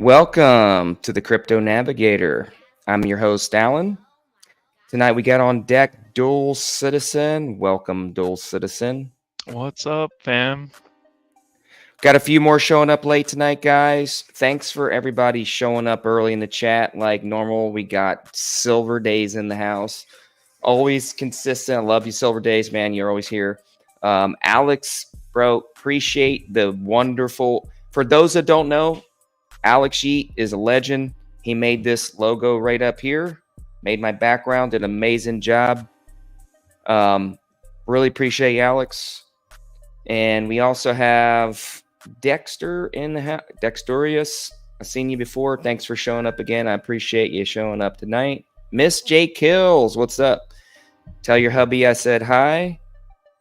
Welcome to the Crypto Navigator. I'm your host, Alan. Tonight we got on deck Dual Citizen. Welcome, Dual Citizen. What's up, fam? Got a few more showing up late tonight, guys. Thanks for everybody showing up early in the chat like normal. We got Silver Days in the house. Always consistent. I love you, Silver Days, man. You're always here. Alex, bro, appreciate the wonderful. For those that don't know, Alex Yeet is a legend. He made this logo right up here, made my background, did an amazing job. Really appreciate you, Alex. And we also have Dexter in the house. Dexterius, I've seen you before. Thanks for showing up again. I appreciate you showing up tonight. Miss J Kills, what's up? Tell your hubby I said hi.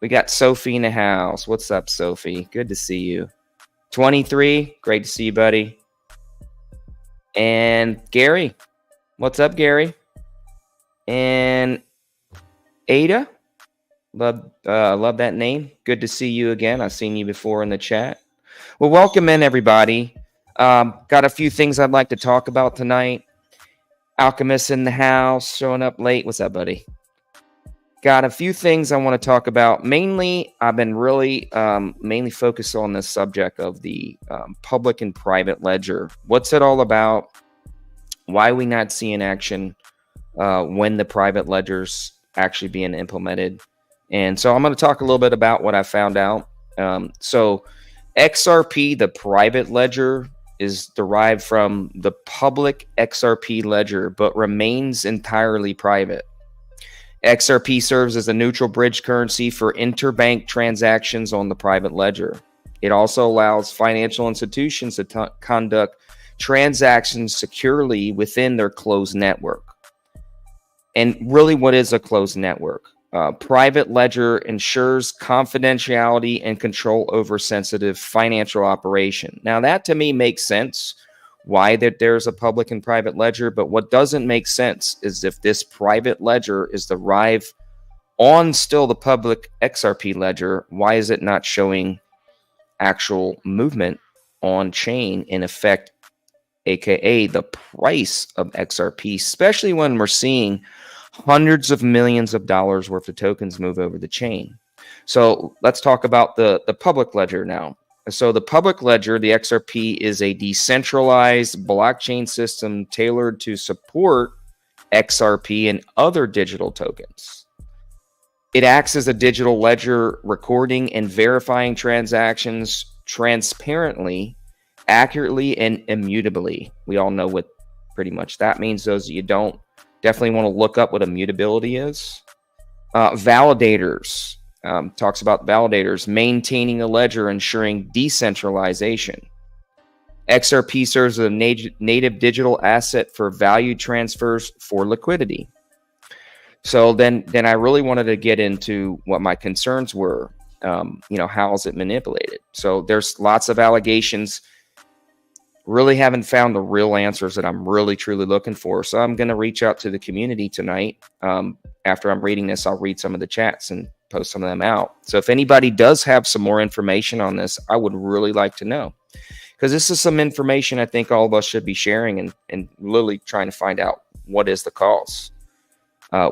We got Sophie in the house. What's up, Sophie? Good to see you. 23, great to see you, buddy. And Gary, what's up, Gary? And Ada, love that name. Good to see you again. I've seen you before in the chat. Well, welcome in, everybody. Got a few things I'd like to talk about tonight. Alchemist in the house, showing up late. What's up, buddy? Got a few things I want to talk about. Mainly, I've been really mainly focused on this subject of the public and private ledger. What's it all about? Why we not seeing action when the private ledger's actually being implemented? And so I'm going to talk a little bit about what I found out. So XRP, the private ledger, is derived from the public XRP ledger, but remains entirely private. XRP serves as a neutral bridge currency for interbank transactions on the private ledger. It also allows financial institutions to conduct transactions securely within their closed network. And really, what is a closed network? Private ledger ensures confidentiality and control over sensitive financial operation. Now, that to me makes sense. Why that there's a public and private ledger, but what doesn't make sense is if this private ledger is derived on still the public XRP ledger, why is it not showing actual movement on chain in effect, aka the price of XRP, especially when we're seeing hundreds of millions of dollars worth of tokens move over the chain? So let's talk about the public ledger now. So the public ledger, the XRP, is a decentralized blockchain system tailored to support XRP and other digital tokens. It acts as a digital ledger, recording and verifying transactions transparently, accurately, and immutably. We all know what pretty much that means. Those of you don't, definitely want to look up what immutability is. Validators. Talks about validators maintaining a ledger, ensuring decentralization. XRP serves as a native digital asset for value transfers for liquidity. So then I really wanted to get into what my concerns were. How is it manipulated? So there's lots of allegations. Really haven't found the real answers that I'm really truly looking for. So I'm going to reach out to the community tonight. After I'm reading this, I'll read some of the chats and post some of them out. So if anybody does have some more information on this, I would really like to know, because this is some information I think all of us should be sharing and literally trying to find out what is the cause.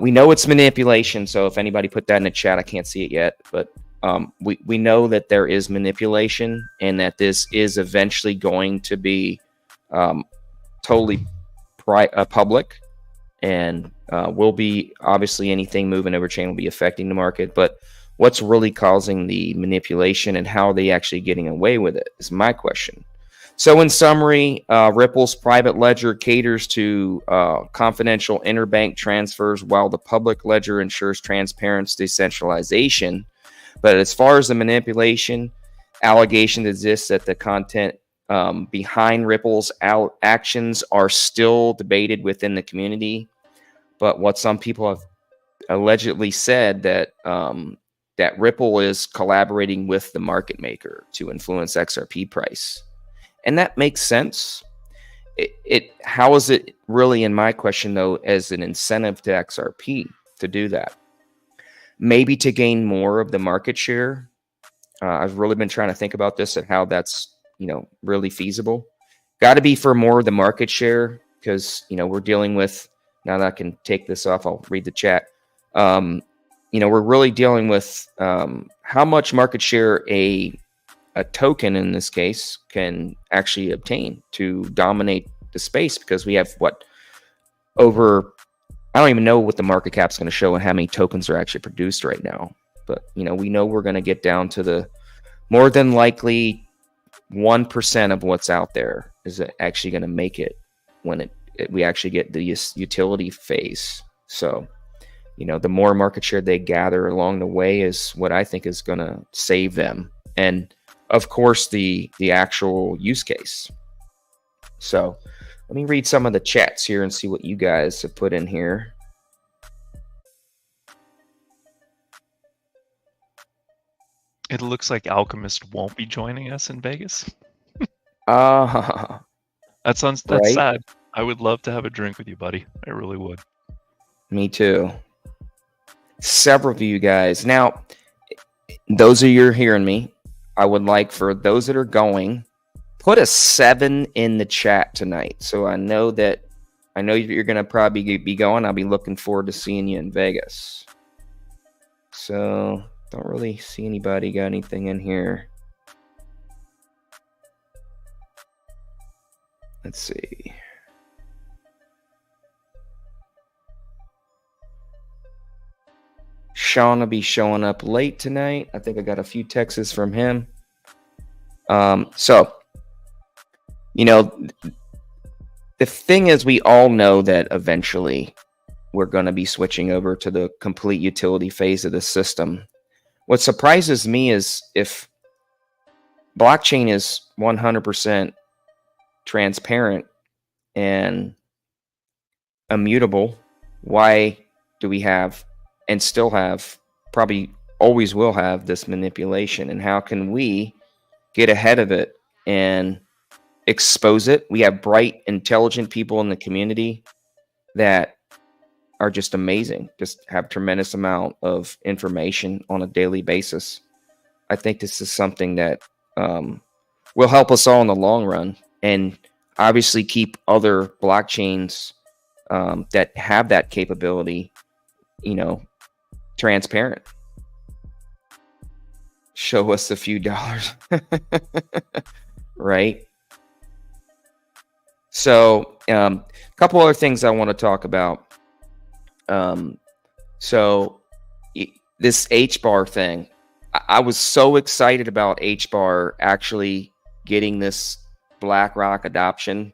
We know it's manipulation. So if anybody put that in the chat, I can't see it yet, but we know that there is manipulation and that this is eventually going to be totally public, and will be, obviously anything moving over chain will be affecting the market. But what's really causing the manipulation and how are they actually getting away with it is my question. So in summary, Ripple's private ledger caters to confidential interbank transfers, while the public ledger ensures transparent decentralization. But as far as the manipulation, allegations exist that the content behind Ripple's actions are still debated within the community. But what some people have allegedly said that that Ripple is collaborating with the market maker to influence XRP price. And that makes sense. How is it really, in my question though, as an incentive to XRP to do that? Maybe to gain more of the market share. I've really been trying to think about this and how that's, really feasible. got to be for more of the market share, because we're dealing with, now that I can take this off, I'll read the chat. We're really dealing with how much market share a token in this case can actually obtain to dominate the space, because we have over, I don't even know what the market cap's going to show and how many tokens are actually produced right now. But we know we're going to get down to the more than likely 1% of what's out there is actually going to make it when we actually get the utility phase. So the more market share they gather along the way is what I think is going to save them, and of course the actual use case. So let me read some of the chats here and see what you guys have put in here. It looks like Alchemist won't be joining us in Vegas. That's right. Sad. I would love to have a drink with you, buddy. I really would. Me too. Several of you guys. Now, those of you hearing me, I would like for those that are going, put a 7 in the chat tonight. So I know you're going to probably be going. I'll be looking forward to seeing you in Vegas. So don't really see anybody got anything in here. Let's see. Sean will be showing up late tonight. I think I got a few texts from him. So, the thing is, we all know that eventually we're going to be switching over to the complete utility phase of the system. What surprises me is if blockchain is 100% transparent and immutable, why do we have and still have, probably always will have, this manipulation? And how can we get ahead of it and expose it? We have bright, intelligent people in the community that are just amazing, just have tremendous amount of information on a daily basis. I think this is something that will help us all in the long run, and obviously keep other blockchains that have that capability, transparent. Show us a few dollars. Right? So a couple other things I want to talk about. So this HBAR thing, I was so excited about HBAR actually getting this BlackRock adoption.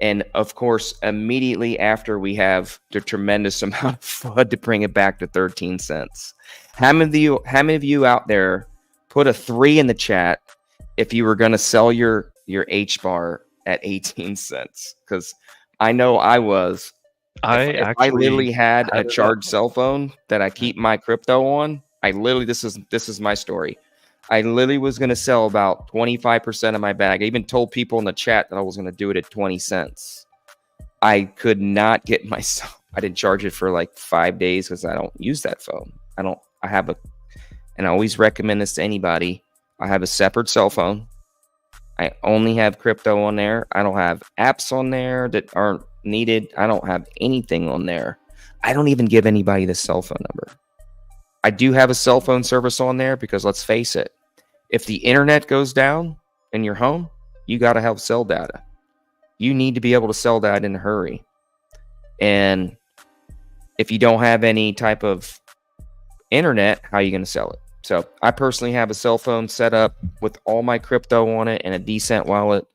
And of course, immediately after, we have the tremendous amount of FUD to bring it back to 13 cents. How many of you out there put a 3 in the chat if you were going to sell your HBAR at 18 cents? Because I know I was. If I literally had a charged cell phone that I keep my crypto on, this is my story. I literally was going to sell about 25% of my bag. I even told people in the chat that I was going to do it at 20 cents. I could not get myself. I didn't charge it for like 5 days because I don't use that phone. And I always recommend this to anybody. I have a separate cell phone. I only have crypto on there. I don't have apps on there that aren't needed. I don't have anything on there. I don't even give anybody the cell phone number. I do have a cell phone service on there because, let's face it, if the internet goes down in your home, you got to have cell data. You need to be able to sell that in a hurry. And if you don't have any type of internet, how are you going to sell it? So I personally have a cell phone set up with all my crypto on it and a decent wallet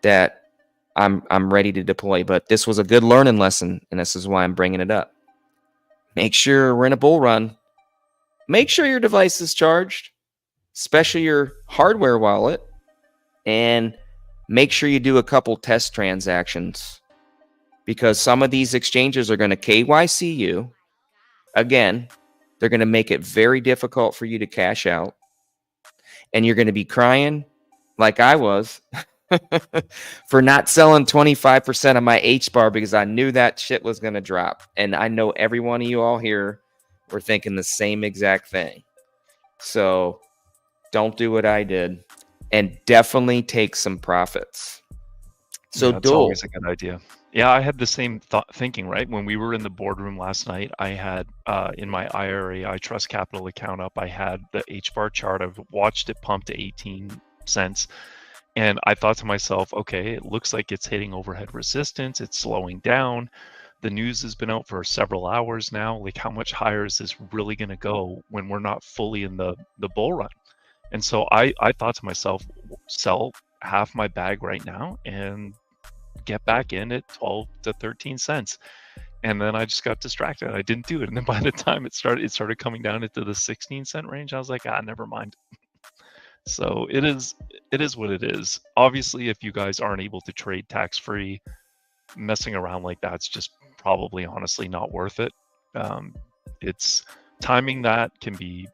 that I'm ready to deploy. But this was a good learning lesson, and this is why I'm bringing it up. Make sure we're in a bull run. Make sure your device is charged, especially your hardware wallet, and make sure you do a couple test transactions, because some of these exchanges are going to KYC you. Again, they're going to make it very difficult for you to cash out, and you're going to be crying like I was for not selling 25% of my HBAR because I knew that shit was going to drop. And I know every one of you all here were thinking the same exact thing. So don't do what I did, and definitely take some profits. So Yeah, it's Dole, always a good idea. Yeah, I had the same thinking, right? When we were in the boardroom last night, I had in my IRA, I Trust Capital account up, I had the HBAR chart. I've watched it pump to 18 cents. And I thought to myself, okay, it looks like it's hitting overhead resistance. It's slowing down. The news has been out for several hours now. Like, how much higher is this really going to go when we're not fully in the bull run? And so I thought to myself, sell half my bag right now and get back in at 12 to 13 cents. And then I just got distracted. I didn't do it. And then by the time it started coming down into the 16-cent range. I was like, never mind. So it is what it is. Obviously, if you guys aren't able to trade tax-free, messing around like that's just probably honestly not worth it. It's timing that can be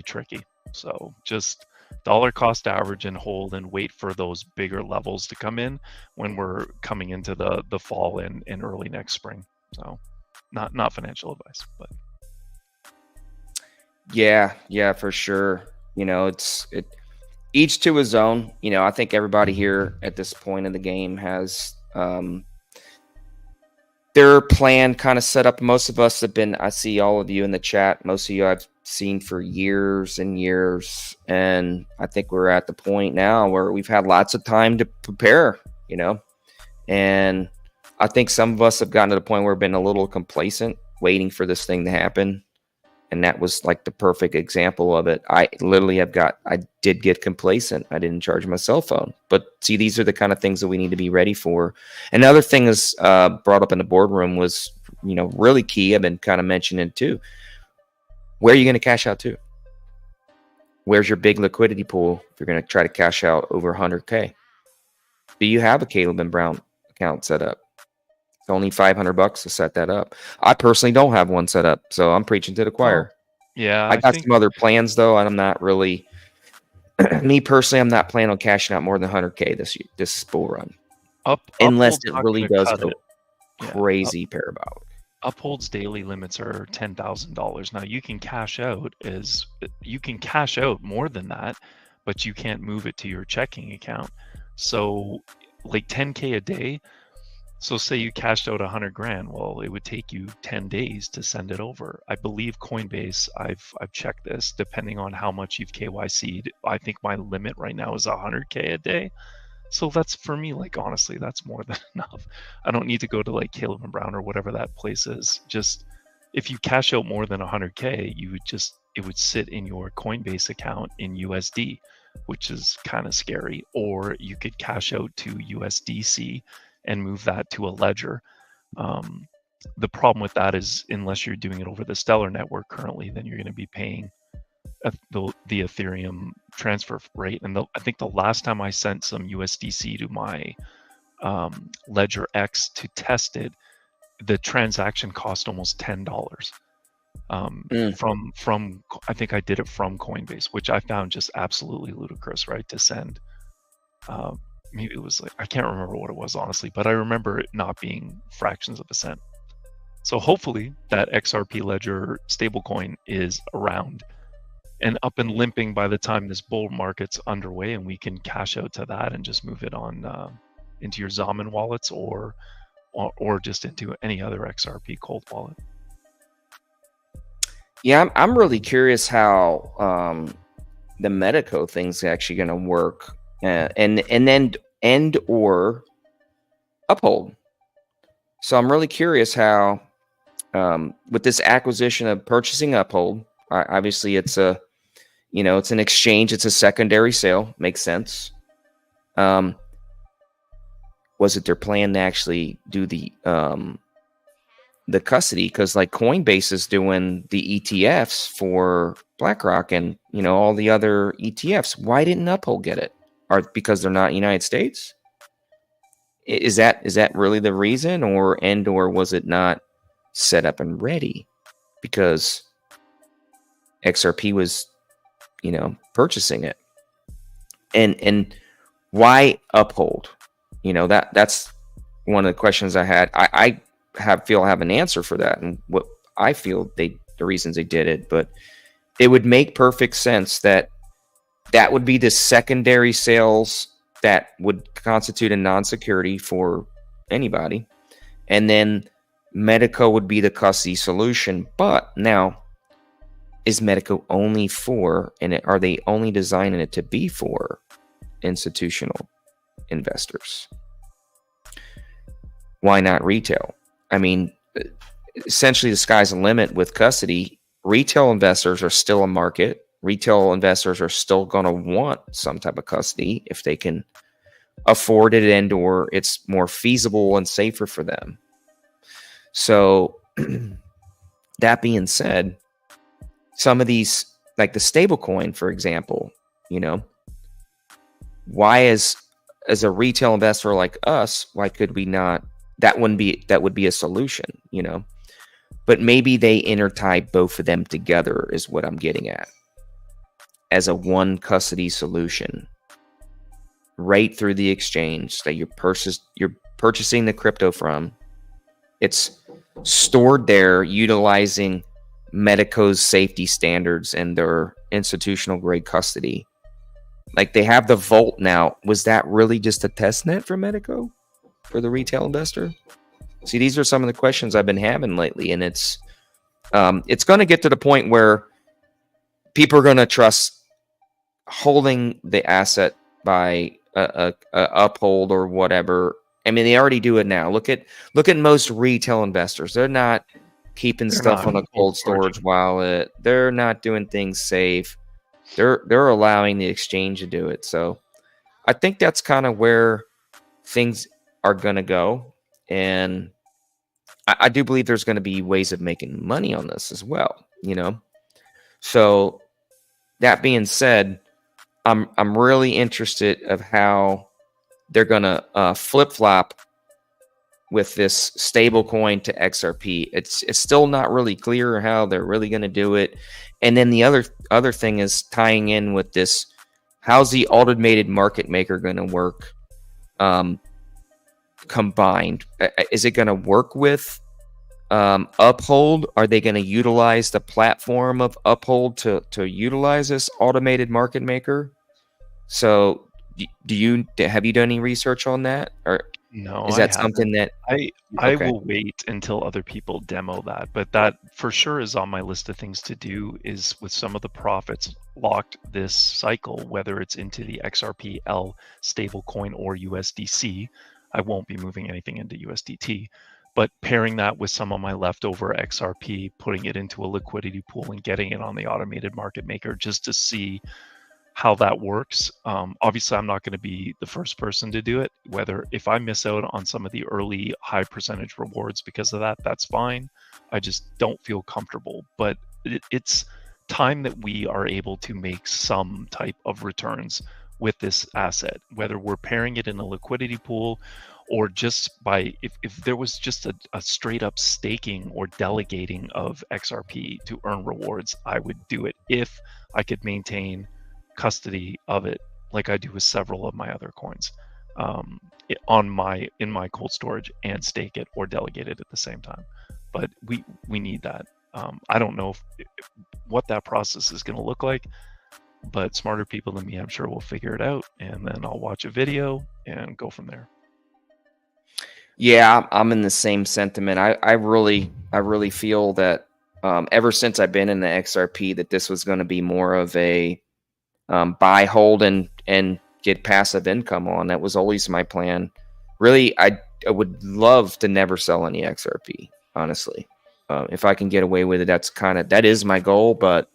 tricky. So just dollar cost average and hold and wait for those bigger levels to come in when we're coming into the fall and early next spring. So not financial advice, but yeah, for sure. Each to his own. I think everybody here at this point in the game has their plan kind of set up. Most of us have been, I see all of you in the chat, most of you I've seen for years and years. And I think we're at the point now where we've had lots of time to prepare, and I think some of us have gotten to the point where we've been a little complacent waiting for this thing to happen. And that was like the perfect example of it. I did get complacent. I didn't charge my cell phone. But see, these are the kind of things that we need to be ready for. Another thing is brought up in the boardroom was, really key. I've been kind of mentioning too. Where are you going to cash out to? Where's your big liquidity pool if you're going to try to cash out over 100K? Do you have a Caleb and Brown account set up? It's only $500 to set that up. I personally don't have one set up, so I'm preaching to the choir. Yeah, I got some other plans though, and I'm not really. Me personally, I'm not planning on cashing out more than 100K this bull run, unless it really does go crazy parabolic. Uphold's daily limits are $10,000. Now you can cash out more than that, but you can't move it to your checking account. So like 10K a day. So say you cashed out 100 grand. Well, it would take you 10 days to send it over. I believe Coinbase, I've checked this, depending on how much you've KYC'd, I think my limit right now is 100K a day. So that's, for me, like, honestly, that's more than enough. I don't need to go to like Caleb and Brown or whatever that place is. Just if you cash out more than 100K, it would sit in your Coinbase account in USD, which is kind of scary. Or you could cash out to USDC and move that to a ledger. The problem with that is, unless you're doing it over the Stellar network currently, then you're going to be paying the Ethereum transfer rate. And I think the last time I sent some USDC to my Ledger X to test it, the transaction cost almost $10. From I think I did it from Coinbase, which I found just absolutely ludicrous, right? To send maybe it was like, I can't remember what it was honestly, but I remember it not being fractions of a cent. So hopefully that XRP Ledger stablecoin is around and up and limping by the time this bull market's underway, and we can cash out to that and just move it on into your Zaman wallets or just into any other XRP cold wallet. Yeah, I'm really curious how the Medico thing's actually going to work. And then or Uphold. So I'm really curious how with this acquisition of purchasing Uphold, obviously it's an exchange, it's a secondary sale, makes sense. Was it their plan to actually do the custody? Because like Coinbase is doing the ETFs for BlackRock and all the other ETFs. Why didn't Uphold get it? Because they're not United States? Is that really the reason, or was it not set up and ready because XRP was purchasing it? And why Uphold? That's one of the questions I had. I have an answer for that, and what I feel the reasons they did it, but it would make perfect sense that would be the secondary sales that would constitute a non-security for anybody. And then Medico would be the custody solution. But now, is Medico only for, and are they only designing it to be for institutional investors? Why not retail? I mean, essentially the sky's the limit with custody. Retail investors are still a market. Retail investors are still going to want some type of custody if they can afford it and or it's more feasible and safer for them. So that being said, some of these, like the stablecoin, for example, why as a retail investor like us, why could we not? That would be a solution, but maybe they intertie both of them together is what I'm getting at, as a one custody solution right through the exchange that you're purchasing the crypto from. It's stored there utilizing Medico's safety standards and their institutional grade custody. Like they have the vault now. Was that really just a test net for Medico for the retail investor? See, these are some of the questions I've been having lately, and it's going to get to the point where people are going to trust holding the asset by a uphold or whatever. I mean, they already do it now. Look at most retail investors. They're not keeping stuff on a cold storage wallet. They're not doing things safe. They're allowing the exchange to do it. So I think that's kind of where things are going to go. And I do believe there's going to be ways of making money on this as well, So that being said, I'm really interested of how they're going to flip-flop with this stable coin to XRP. It's still not really clear how they're really going to do it. And then the other thing is tying in with this, how's the automated market maker going to work combined? Is it going to work with Uphold? Are they going to utilize the platform of Uphold to utilize this automated market maker? So have you done any research on that, or no? Is that something that I will wait until other people demo that, but that for sure is on my list of things to do, is with some of the profits locked this cycle, whether it's into the XRPL stablecoin or USDC. I won't be moving anything into USDT, but pairing that with some of my leftover XRP, putting it into a liquidity pool and getting it on the automated market maker just to see how that works. Obviously, I'm not going to be the first person to do it. If I miss out on some of the early high percentage rewards because of that, that's fine. I just don't feel comfortable. But it's time that we are able to make some type of returns with this asset, whether we're pairing it in a liquidity pool or just by, if there was just a straight up staking or delegating of XRP to earn rewards, I would do it if I could maintain custody of it like I do with several of my other coins in my cold storage, and stake it or delegate it at the same time. But we need that. I don't know what that process is going to look like, but smarter people than me, I'm sure, will figure it out, and then I'll watch a video and go from there. Yeah, I'm in the same sentiment. I really feel that ever since I've been in the XRP, that this was going to be more of a buy, hold, and get passive income on. That was always my plan. Really, I would love to never sell any XRP, honestly. If I can get away with it, that is my goal. But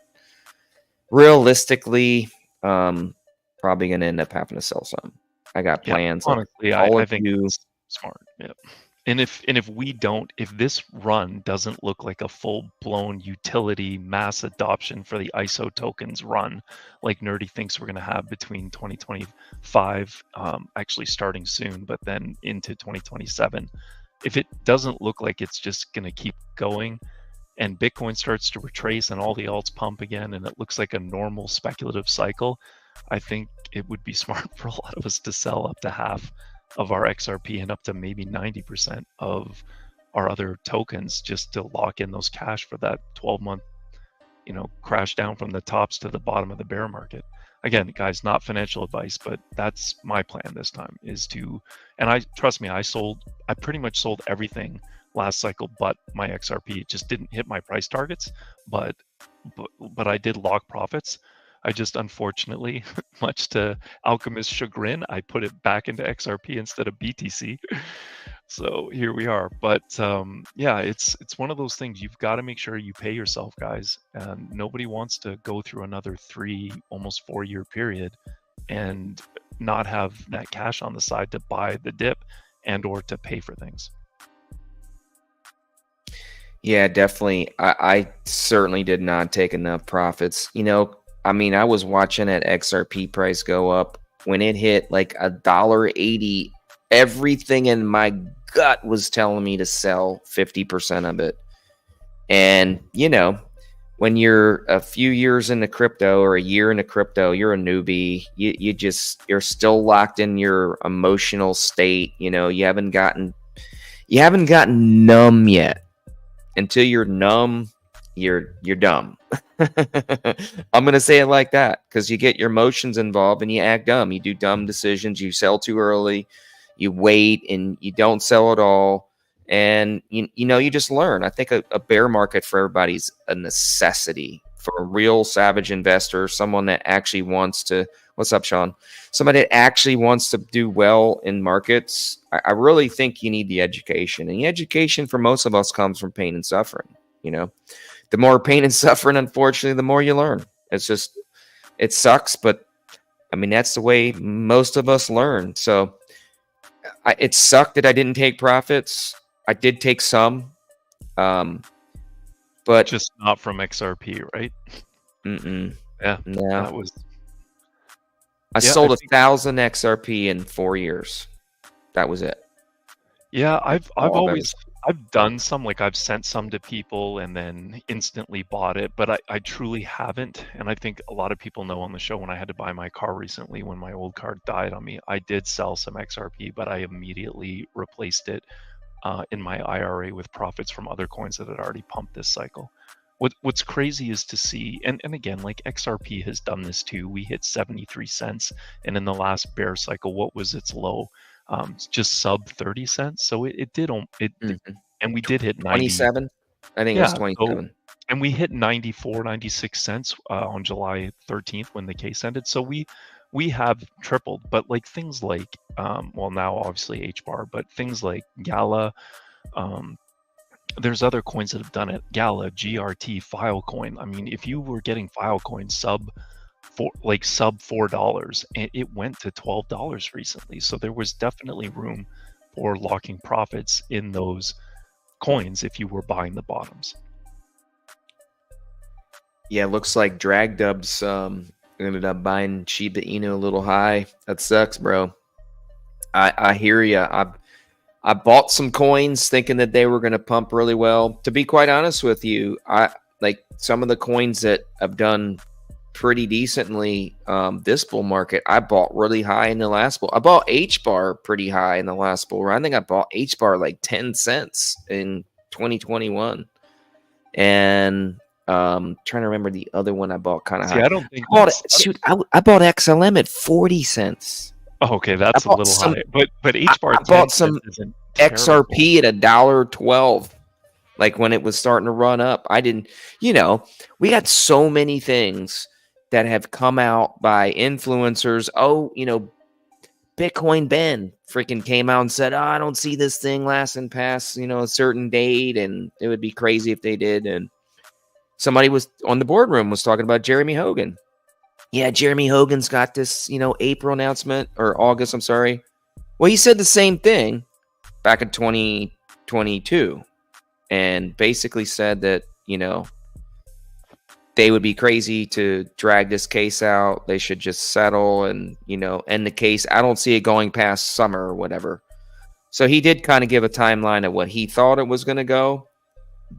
realistically, probably going to end up having to sell some. I got plans. Honestly, I think it's smart. Yeah. And if this run doesn't look like a full-blown utility mass adoption for the ISO tokens run, like Nerdy thinks we're going to have between 2025, actually starting soon, but then into 2027, if it doesn't look like it's just going to keep going, and Bitcoin starts to retrace and all the alts pump again, and it looks like a normal speculative cycle, I think it would be smart for a lot of us to sell up to half of our XRP and up to maybe 90% of our other tokens, just to lock in those cash for that 12-month, crash down from the tops to the bottom of the bear market. again, guys, not financial advice, but that's my plan this time, is to, and I trust me, I pretty much sold everything last cycle, but my XRP. It just didn't hit my price targets, but I did lock profits. I just, unfortunately, much to Alchemist's chagrin, I put it back into XRP instead of BTC. So here we are. But yeah, it's one of those things. You've got to make sure you pay yourself, guys. And nobody wants to go through another almost 4-year period and not have that cash on the side to buy the dip and or to pay for things. Yeah, definitely. I certainly did not take enough profits. I mean, I was watching that XRP price go up when it hit like $1.80. Everything in my gut was telling me to sell 50% of it. And, when you're a few years into crypto or a year into crypto, you're a newbie. You're still locked in your emotional state. You haven't gotten numb yet. Until you're numb, you're dumb. I'm going to say it like that because you get your emotions involved and you act dumb. You do dumb decisions. You sell too early. You wait and you don't sell at all. And, you just learn. I think a bear market for everybody's a necessity for a real savage investor, someone that actually wants to. What's up, Sean? Somebody that actually wants to do well in markets. I really think you need the education. And the education for most of us comes from pain and suffering. The more pain and suffering, unfortunately, the more you learn. It sucks, but I mean, that's the way most of us learn. So it sucked that I didn't take profits. I did take some, but just not from XRP, right? Yeah, no. that was. I sold 1,000 XRP in 4 years. That was it. Yeah, I've done some, like I've sent some to people and then instantly bought it, but I truly haven't. And I think a lot of people know on the show when I had to buy my car recently, when my old car died on me, I did sell some XRP, but I immediately replaced it in my IRA with profits from other coins that had already pumped this cycle. What's crazy is to see, and again, like XRP has done this too. We hit 73 cents, and in the last bear cycle, what was its low? Just sub 30 cents. So it did, and we did hit 27. I think it was 27. And we hit 94, 96 cents on July 13th when the case ended. So we have tripled, but like things like, well, now obviously HBAR, but things like Gala, there's other coins that have done it. Gala, GRT, Filecoin. I mean, if you were getting Filecoin sub $4, it went to $12 recently. So there was definitely room for locking profits in those coins if you were buying the bottoms. Yeah, looks like Drag Dubs ended up buying Shiba Inu a little high. That sucks, bro. I hear you. I bought some coins thinking that they were going to pump really well. To be quite honest with you, I like some of the coins that have done pretty decently this bull market. I bought really high in the last bull. I bought HBAR pretty high in the last bull run. I think I bought HBAR like 10 cents in 2021. And trying to remember the other one I bought kind of high. I don't think I bought XLM at 40 cents. Oh, okay, that's a little high. But HBAR, I bought some XRP at $1.12. Like when it was starting to run up. I didn't, we got so many things that have come out by influencers. Oh, Bitcoin Ben freaking came out and said, I don't see this thing lasting past, a certain date. And it would be crazy if they did. And somebody was on the boardroom was talking about Jeremy Hogan. Yeah, Jeremy Hogan's got this, April announcement or August, I'm sorry. Well, he said the same thing back in 2022 and basically said that, they would be crazy to drag this case out. They should just settle and, end the case. I don't see it going past summer or whatever. So he did kind of give a timeline of what he thought it was going to go,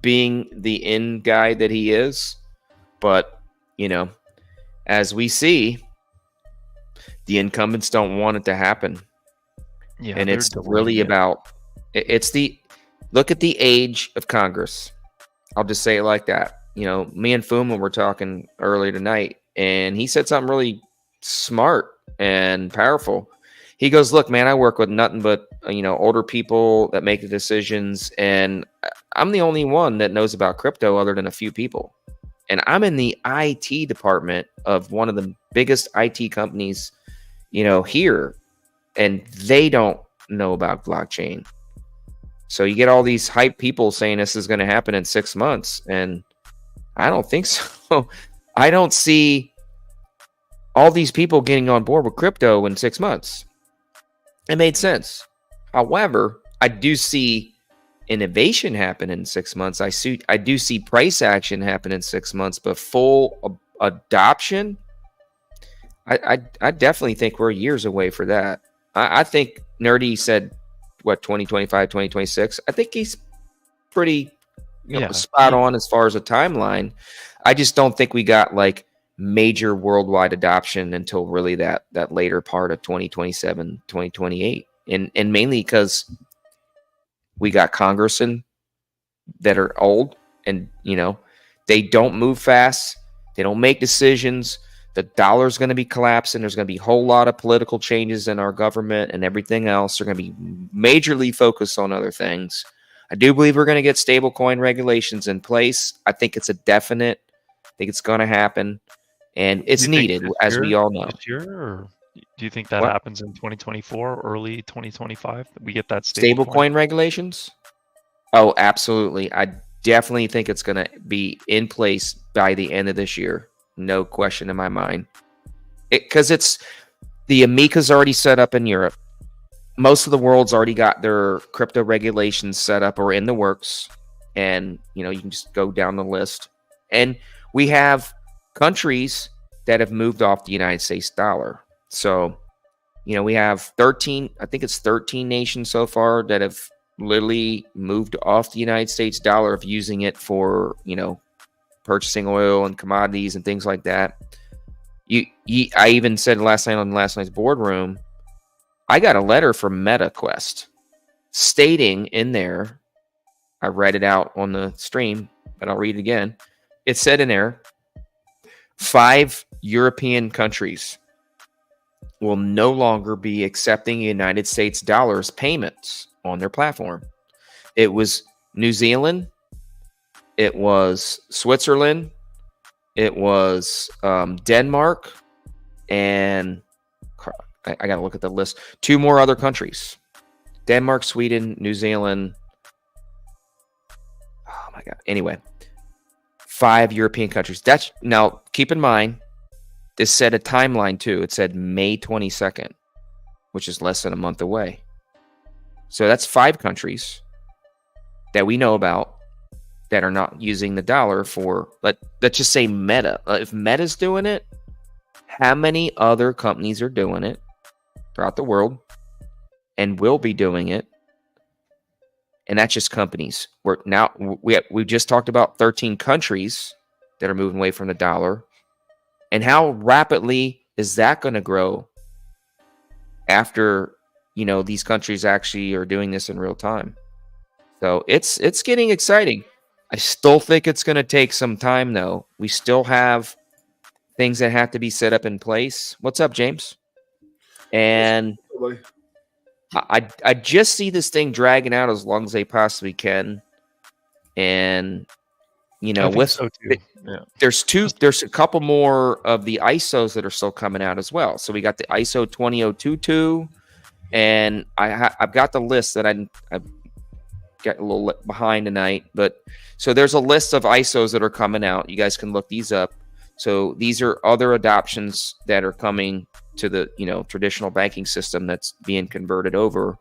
being the in guy that he is. But, as we see, the incumbents don't want it to happen. Yeah, and it's really about, look at the age of Congress. I'll just say it like that. Me and Fuma were talking earlier tonight, and he said something really smart and powerful. He goes, look, man, I work with nothing but, older people that make the decisions. And I'm the only one that knows about crypto other than a few people. And I'm in the IT department of one of the biggest IT companies, here. And they don't know about blockchain. So you get all these hype people saying this is going to happen in 6 months. And I don't think so. I don't see all these people getting on board with crypto in 6 months. It made sense. However, I do see innovation happen in 6 months. I do see price action happen in 6 months, but full adoption, I definitely think we're years away for that. I think Nerdy said, 2025, 2026. I think he's pretty spot on as far as a timeline. I just don't think we got like major worldwide adoption until really that later part of 2027, 2028. And mainly because we got congressmen that are old and, they don't move fast. They don't make decisions. The dollar's going to be collapsing. There's going to be a whole lot of political changes in our government and everything else. They're going to be majorly focused on other things. I do believe we're going to get stablecoin regulations in place. I think it's a definite. I think it's going to happen. And it's needed, as we all know. This year, or do you think that happens in 2024, early 2025? We get that stablecoin regulations? Oh, absolutely. I definitely think it's going to be in place by the end of this year. No question in my mind. Because it's the Amica's already set up in Europe. Most of the world's already got their crypto regulations set up or in the works. And, you can just go down the list. And we have countries that have moved off the United States dollar. So, we have 13 nations so far that have literally moved off the United States dollar of using it for, purchasing oil and commodities and things like that. I even said last night on last night's boardroom, I got a letter from MetaQuest stating in there, I read it out on the stream, but I'll read it again. It said in there, 5 European countries will no longer be accepting United States dollars payments on their platform. It was New Zealand, it was Switzerland, it was Denmark, and I got to look at the list. 2 more other countries. Denmark, Sweden, New Zealand. Oh my God. Anyway, 5 European countries. Now, keep in mind, this said a timeline too. It said May 22nd, which is less than a month away. So that's 5 countries that we know about that are not using the dollar for, let's just say Meta. If Meta's doing it, how many other companies are doing it throughout the world and will be doing it? And that's just companies. We've just talked about 13 countries that are moving away from the dollar. And how rapidly is that going to grow after, these countries actually are doing this in real time? So it's getting exciting. I still think it's going to take some time, though. We still have things that have to be set up in place. What's up, James? And I just see this thing dragging out as long as they possibly can. And, with so too. Yeah. There's a couple more of the ISOs that are still coming out as well. So we got the ISO 20022, and I've got the list that I got a little behind tonight, but so there's a list of ISOs that are coming out. You guys can look these up. So these are other adoptions that are coming to the traditional banking system that's being converted over.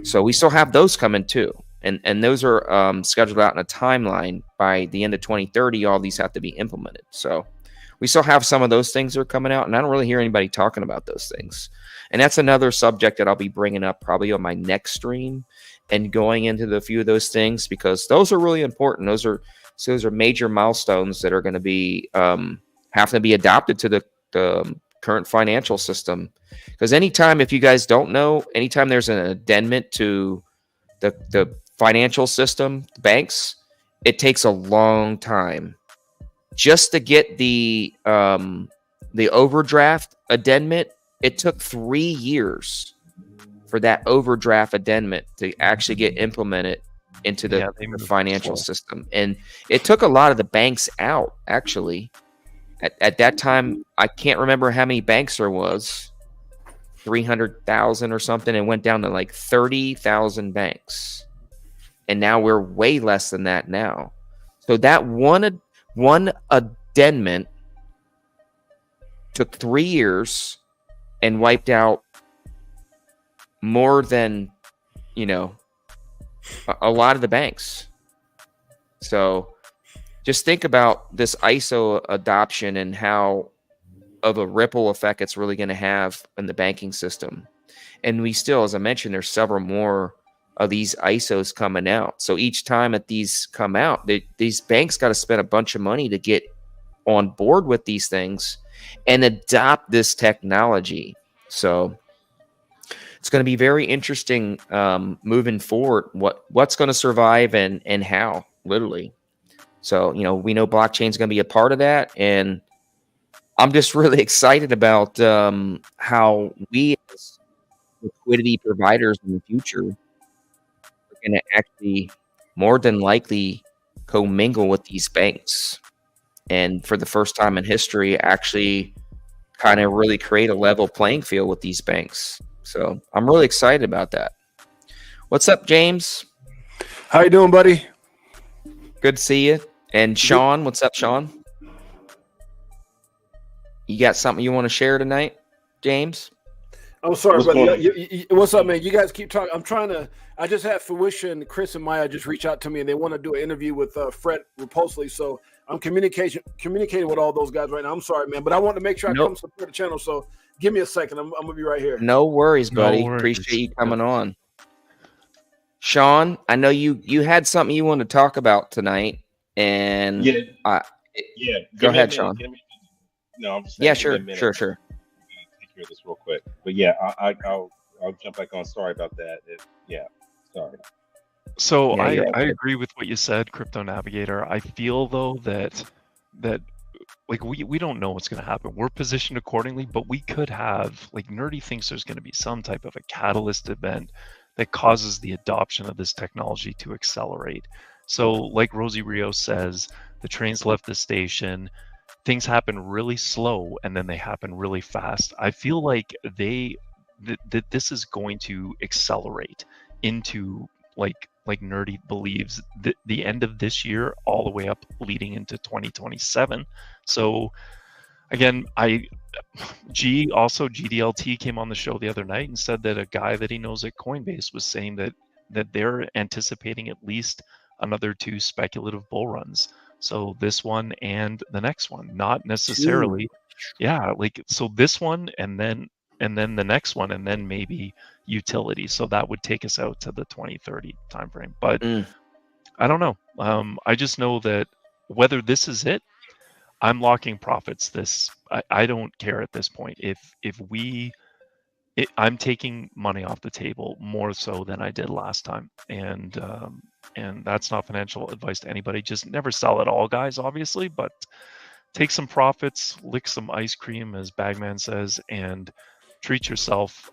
So we still have those coming too, and those are scheduled out in a timeline. By the end of 2030, all these have to be implemented. So we still have some of those things that are coming out, and I don't really hear anybody talking about those things. And that's another subject that I'll be bringing up probably on my next stream and going into the few of those things, because those are really important. Those are major milestones that are going to be have to be adopted to the current financial system. Because anytime, if you guys don't know, anytime there's an addendum to the financial system, banks, it takes a long time just to get the the overdraft addendum, it took 3 years for that overdraft addendum to actually get implemented into the financial system. And it took a lot of the banks out, actually. At that time, I can't remember how many banks there was, 300,000 or something. It went down to like 30,000 banks. And now we're way less than that now. So that one addendum took 3 years and wiped out more than, a lot of the banks. So just think about this ISO adoption and how of a ripple effect it's really going to have in the banking system. And we still, as I mentioned, there's several more of these ISOs coming out. So each time that these come out, these banks got to spend a bunch of money to get on board with these things and adopt this technology. So it's going to be very interesting moving forward. What's going to survive and how, literally. So we know blockchain is going to be a part of that, and I'm just really excited about how we as liquidity providers in the future are going to actually more than likely commingle with these banks, and for the first time in history, actually kind of really create a level playing field with these banks. So I'm really excited about that. What's up, James? How you doing, buddy? Good to see you. And Sean, what's up, Sean? You got something you want to share tonight, James? I'm sorry, brother. What's up, man? You guys keep talking. I just had Fruition, Chris, and Maya just reach out to me, and they want to do an interview with Fred Repulsely. So I'm communicating with all those guys right now. I'm sorry, man, but I want to make sure I come support the channel. So give me a second. I'm going to be right here. No worries, buddy. Appreciate you coming on. Sean, I know you had something you want to talk about tonight, and go ahead, Sean. No, I'm just saying, sure. Take care of this real quick. But I'll jump back on. Sorry about that. Sorry. So I agree with what you said, Crypto Navigator. I feel though that like we don't know what's going to happen. We're positioned accordingly, but we could have, like, Nerdy thinks there's going to be some type of a catalyst event that causes the adoption of this technology to accelerate. So like Rosie Rios says, the trains left the station, things happen really slow and then they happen really fast. I feel like that this is going to accelerate into like Nerdy believes the end of this year all the way up leading into 2027. So again, GDLT came on the show the other night and said that a guy that he knows at Coinbase was saying that they're anticipating at least another 2 speculative bull runs. So this one and the next one, not necessarily. So this one and then the next one, and then maybe utility. So that would take us out to the 2030 timeframe. But I don't know. I just know that whether this is it, I'm locking profits. I don't care at this point. I'm taking money off the table more so than I did last time, and that's not financial advice to anybody. Just never sell at all, guys, obviously, but take some profits, lick some ice cream, as Bagman says, and treat yourself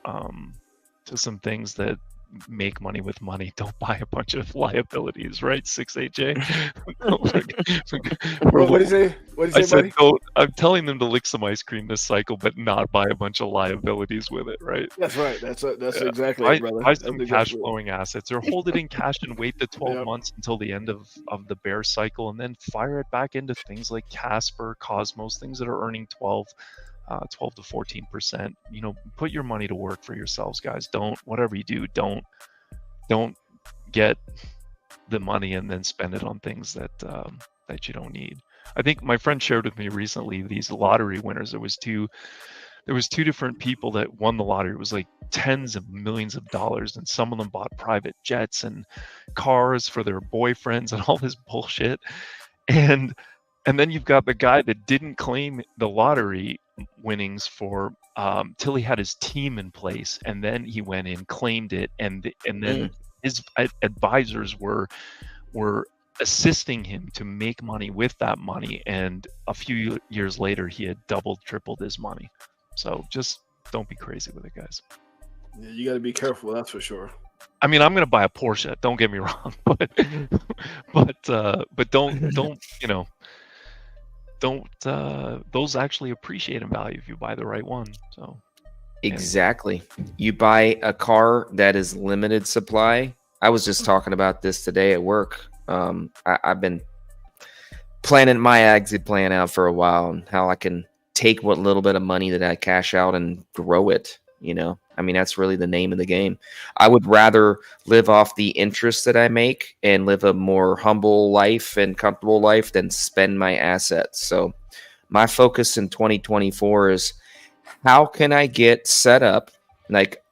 to some things that make money with money. Don't buy a bunch of liabilities, right? 6AJ. What did you say, buddy? I'm telling them to lick some ice cream this cycle, but not buy a bunch of liabilities with it, right? That's right. That's exactly it, brother. Buy some cash flowing assets, or hold it in cash and wait the 12 months until the end of the bear cycle, and then fire it back into things like Casper, Cosmos, things that are earning 12 to 14%. Put your money to work for yourselves, guys. Whatever you do, don't get the money and then spend it on things that you don't need. I think my friend shared with me recently these lottery winners. There was two different people that won the lottery. It was like tens of millions of dollars, and some of them bought private jets and cars for their boyfriends and all this bullshit. And then you've got the guy that didn't claim the lottery winnings for till he had his team in place, and then he went in, claimed it, and then his advisors were assisting him to make money with that money, and a few years later he had doubled, tripled his money. So just don't be crazy with it, guys. Yeah, you got to be careful, that's for sure. I mean, I'm going to buy a Porsche, don't get me wrong, but don't you know, don't those actually appreciate in value if you buy the right one. So exactly, you buy a car that is limited supply. I was just talking about this today at work. I've been planning my exit plan out for a while, and how I can take what little bit of money that I cash out and grow it. You know, I mean, that's really the name of the game. I would rather live off the interest that I make and live a more humble life and comfortable life than spend my assets. So my focus in 2024 is, how can I get set up? Like,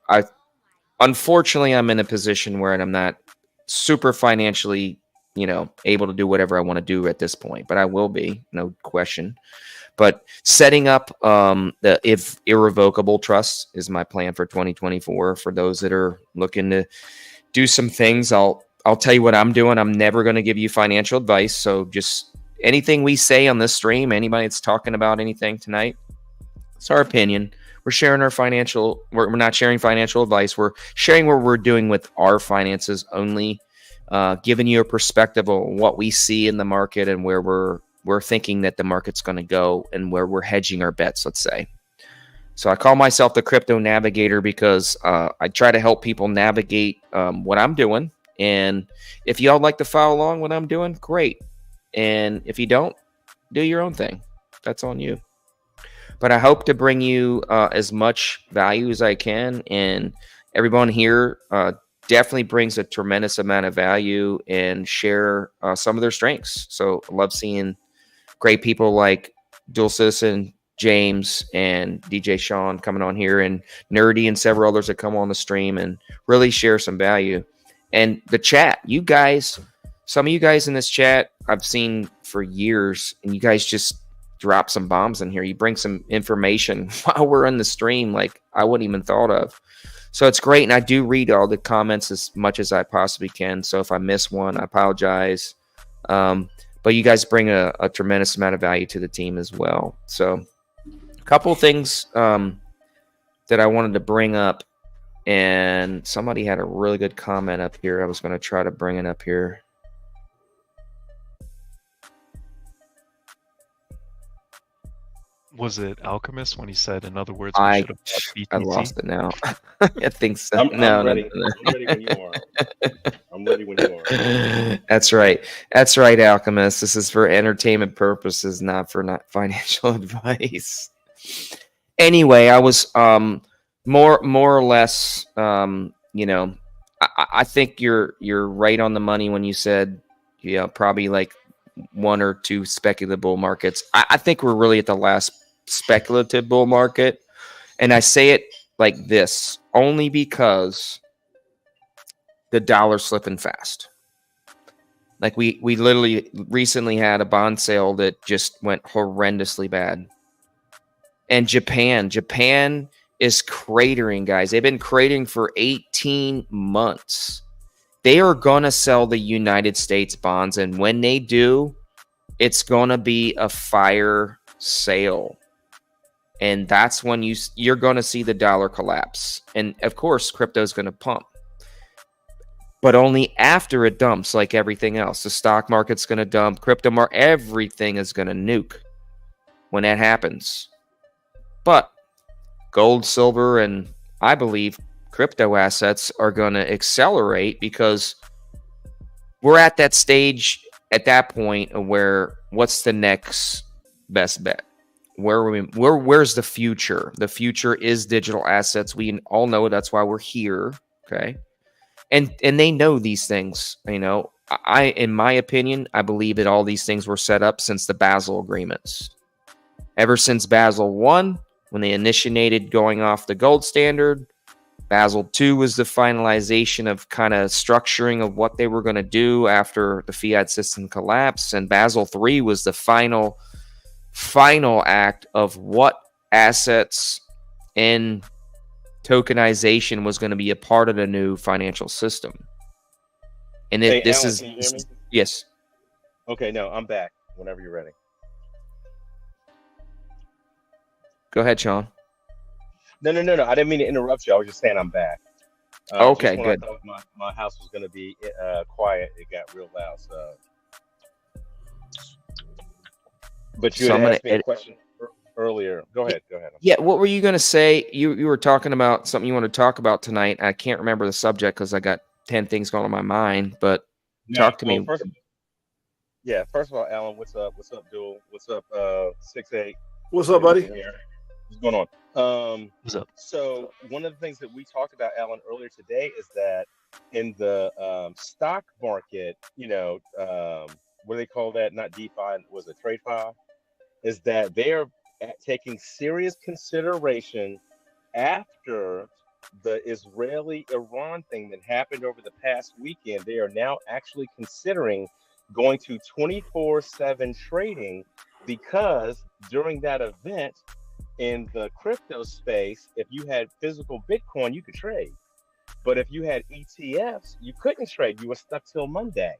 unfortunately, I'm in a position where I'm not super financially, able to do whatever I want to do at this point, but I will be, no question. But setting up the irrevocable trust is my plan for 2024. For those that are looking to do some things, I'll tell you what I'm doing. I'm never going to give you financial advice. So just anything we say on this stream, anybody that's talking about anything tonight, it's our opinion. We're sharing our we're not sharing financial advice. We're sharing what we're doing with our finances only, giving you a perspective on what we see in the market and where we're thinking that the market's going to go and where we're hedging our bets, let's say. So I call myself the Crypto Navigator because I try to help people navigate what I'm doing. And if y'all like to follow along what I'm doing, great. And if you don't, do your own thing. That's on you. But I hope to bring you as much value as I can. And everyone here definitely brings a tremendous amount of value and share some of their strengths. So I love seeing great people like Dual Citizen, James, and DJ Sean coming on here, and Nerdy and several others that come on the stream and really share some value. And the chat, you guys, some of you guys in this chat I've seen for years, and you guys just drop some bombs in here. You bring some information while we're in the stream like I wouldn't even thought of. So it's great. And I do read all the comments as much as I possibly can. So if I miss one, I apologize. But you guys bring a tremendous amount of value to the team as well. So a couple of things that I wanted to bring up, and somebody had a really good comment up here. I was going to try to bring it up here. Was it Alchemist when he said, in other words, I lost it now. I think so. I'm ready. I'm ready when you are. I'm ready when you are. That's right. That's right, Alchemist. This is for entertainment purposes, not financial advice. Anyway, I was more or less, I think you're right on the money when you said, probably like one or two speculative bull markets. I think we're really at the last speculative bull market, and I say it like this only because the dollar's slipping fast. Like we literally recently had a bond sale that just went horrendously bad. And Japan is cratering, guys. They've been cratering for 18 months. They are going to sell the United States bonds, and when they do, it's going to be a fire sale. And that's when you're going to see the dollar collapse. And of course, crypto is going to pump. But only after it dumps, like everything else. The stock market's going to dump, everything is going to nuke when that happens. But gold, silver, and I believe crypto assets are going to accelerate because we're at that stage at that point of where what's the next best bet? Where's the future? The future is digital assets. We all know it. That's why we're here. Okay. And they know these things, in my opinion, I believe that all these things were set up since the Basel agreements. Ever since Basel I, when they initiated going off the gold standard, Basel II was the finalization of kind of structuring of what they were going to do after the fiat system collapsed. And Basel III was the final act of what assets and tokenization was going to be a part of the new financial system. And yes. Okay, no, I'm back. Whenever you're ready. Go ahead, Sean. No. I didn't mean to interrupt you. I was just saying I'm back. Just Okay, when I good. thought my house was gonna be quiet, it got real loud. So, but you So had I'm gonna asked me a question earlier. Go ahead. I'm Yeah, sorry. what were you gonna say? You were talking about something you want to talk about tonight. I can't remember the subject because I got 10 things going on my mind. But No, talk to well, me. first of all, Alan, what's up? What's up, Duel? What's up, 6'8"? What's up, buddy? What's going on? What's up? So one of the things that we talked about, Alan, earlier today is that in the stock market, what do they call that? Not DeFi, was it TradeFi? Is that they are taking serious consideration after the Israeli-Iran thing that happened over the past weekend. They are now actually considering going to 24/7 trading because during that event in the crypto space, if you had physical Bitcoin, you could trade. But if you had ETFs, you couldn't trade. You were stuck till Monday.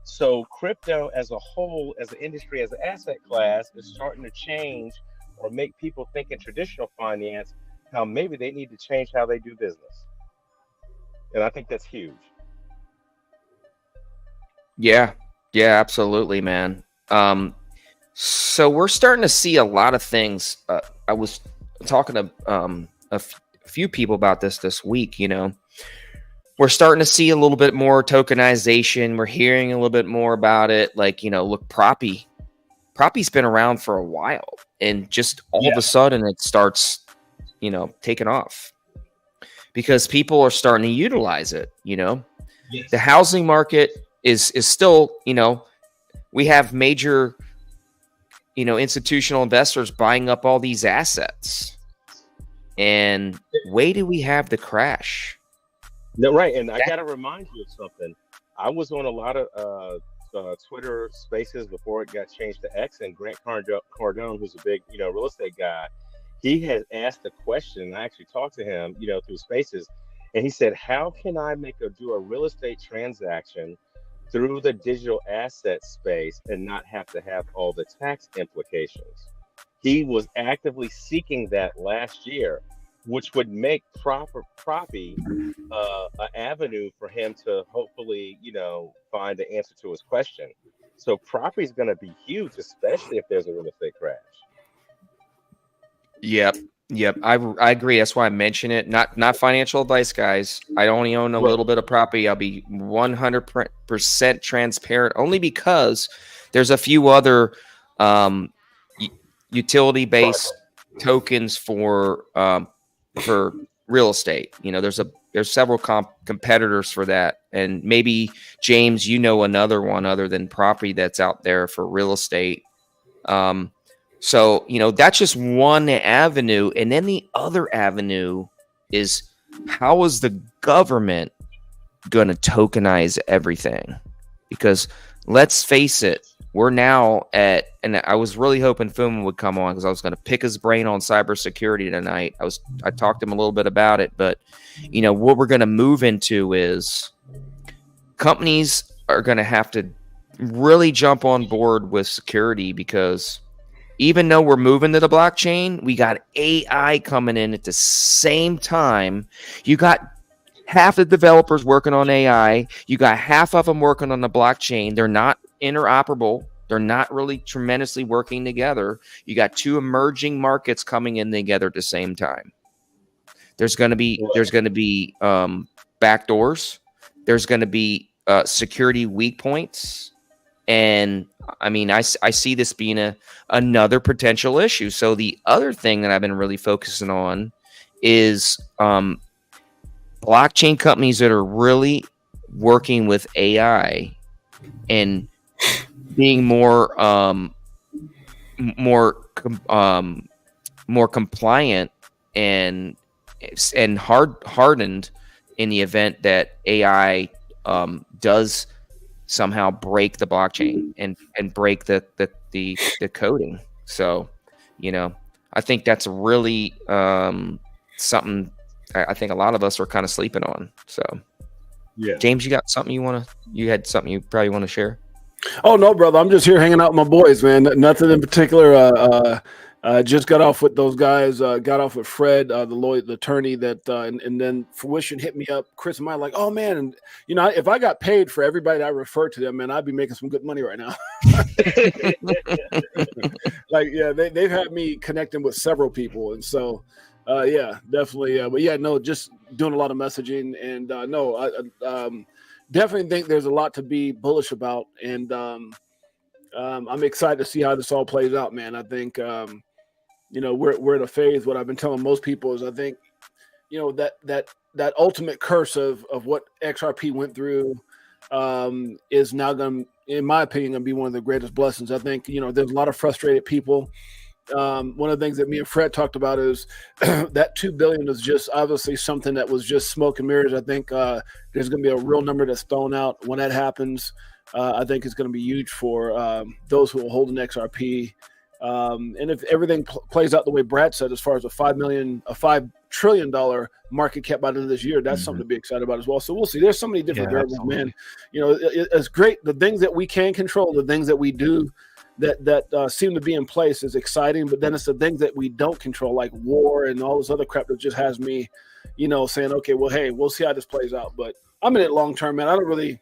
So crypto as a whole, as an industry, as an asset class, is starting to change or make people think in traditional finance how maybe they need to change how they do business. And I think that's huge. Yeah, absolutely, man. So we're starting to see a lot of things. I was talking to a few people about this week. We're starting to see a little bit more tokenization. We're hearing a little bit more about it. Like, look, Proppy's been around for a while, and just all of a sudden it starts, taking off because people are starting to utilize it. The housing market is still, we have major, institutional investors buying up all these assets, and wait till we have the crash. No, right. And I got to remind you of something. I was on a lot of Twitter spaces before it got changed to X, and Grant Cardone, who's a big, real estate guy, he had asked a question. I actually talked to him, through spaces, and he said, how can I do a real estate transaction through the digital asset space and not have to have all the tax implications? He was actively seeking that last year, which would make Proppy an avenue for him to hopefully, find the answer to his question. So Proppy is going to be huge, especially if there's a real estate crash. Yep. I agree. That's why I mention it. Not financial advice, guys. I only own a little bit of property. I'll be 100% transparent, only because there's a few other utility-based tokens for real estate. There's several competitors for that, and maybe James, another one other than property that's out there for real estate. So, that's just one avenue. And then the other avenue is, how is the government going to tokenize everything? Because let's face it, we're now at, and I was really hoping Fuma would come on because I was going to pick his brain on cybersecurity tonight. I talked to him a little bit about it, but what we're going to move into is companies are going to have to really jump on board with security, because even though we're moving to the blockchain, we got AI coming in at the same time. You got half the developers working on AI. You got half of them working on the blockchain. They're not interoperable. They're not really tremendously working together. You got two emerging markets coming in together at the same time. There's going to be backdoors. There's going to be security weak points. And I mean, I see this being another potential issue. So the other thing that I've been really focusing on is blockchain companies that are really working with AI and being more compliant and hardened in the event that AI does somehow break the blockchain and break the coding. So, I think that's really something I think a lot of us are kind of sleeping on. So, yeah, James, you got something you had something you probably want to share? Oh no, brother. I'm just here hanging out with my boys, man. Nothing in particular. Just got off with those guys. Got off with Fred, the lawyer, the attorney. And then Fruition hit me up. Chris and I like, oh man, and if I got paid for everybody that I refer to them, man, I'd be making some good money right now. Like, yeah, they've had me connecting with several people, and so, yeah, definitely. But yeah, no, just doing a lot of messaging, and I definitely think there's a lot to be bullish about, and I'm excited to see how this all plays out, man. I think we're at a phase. What I've been telling most people is I think that ultimate curse of what XRP went through is now going to, in my opinion, going to be one of the greatest blessings. I think there's a lot of frustrated people. One of the things that me and Fred talked about is that 2 billion is just obviously something that was just smoke and mirrors. I think there's going to be a real number that's thrown out when that happens. I think it's going to be huge for those who will hold an XRP. And if everything plays out the way Brad said, as far as a $5 trillion market cap by the end of this year, that's something to be excited about as well. So we'll see. There's so many different variables, man. It's great. The things that we can control, the things that we do that seem to be in place is exciting, but then it's the things that we don't control, like war and all this other crap that just has me, saying, okay, well, hey, we'll see how this plays out. But I'm in it long term, man. I don't really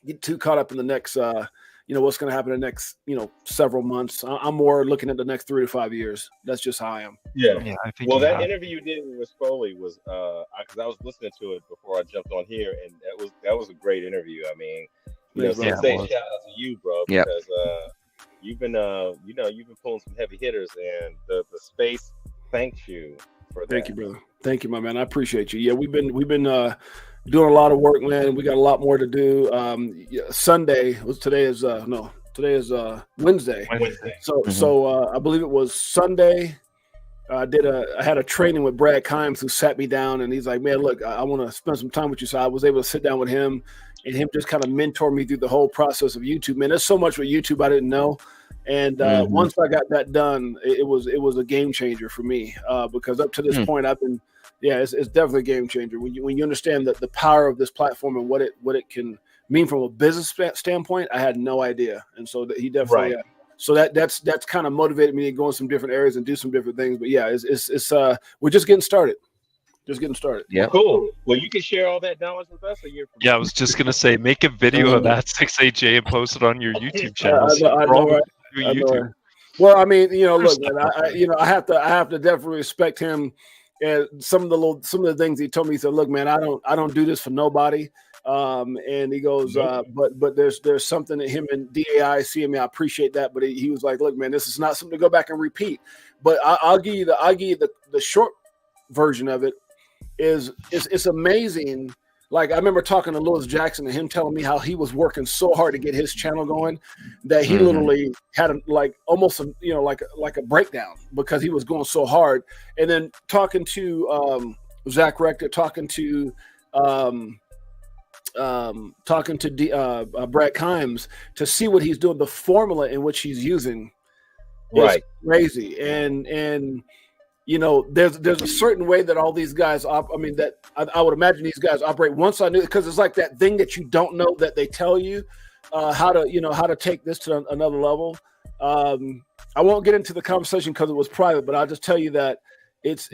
get too caught up in the next, what's going to happen in the next, several months. I'm more looking at the next 3 to 5 years. That's just how I am. Yeah. I think that interview you did with Foley was, because I was listening to it before I jumped on here, and that was a great interview. I mean, shout out to you, bro, because you've been pulling some heavy hitters, and the space thanks you for that. Thank you, brother. Thank you, my man. I appreciate you. Yeah, we've been doing a lot of work, man. We got a lot more to do. Today is Wednesday. So I believe it was Sunday. I had a training with Brad Kimes, who sat me down, and he's like, man, look, I want to spend some time with you. So I was able to sit down with him, and him just kind of mentor me through the whole process of YouTube. Man, there's so much with YouTube I didn't know. And once I got that done, it was a game changer for me, because up to this point, it's definitely a game changer. When you understand the power of this platform and what it can mean from a business standpoint, I had no idea. And so he definitely, so that's kind of motivated me to go in some different areas and do some different things. But yeah, it's we're just getting started. Yeah. Cool. Well, you can share all that knowledge with us. I was just gonna say, make a video of that 6AJ and post it on your YouTube channel. I know, right? Well, I mean, look, man, I have to definitely respect him. And some of the things he told me, he said, look, man, I don't do this for nobody. And he goes, but there's something that him and DAI see in me. I appreciate that. But he was like, look, man, this is not something to go back and repeat. But I'll give you the short version of it. It's amazing. Like, I remember talking to Lewis Jackson and him telling me how he was working so hard to get his channel going that he literally had almost a breakdown because he was going so hard. And then talking to Zach Rector, talking to Brad Kimes to see what he's doing, the formula in which he's using is crazy. And there's a certain way that all these guys I would imagine these guys operate. Once I knew, because it's like that thing that you don't know that they tell you how to take this to another level. I won't get into the conversation because it was private, but I'll just tell you that it's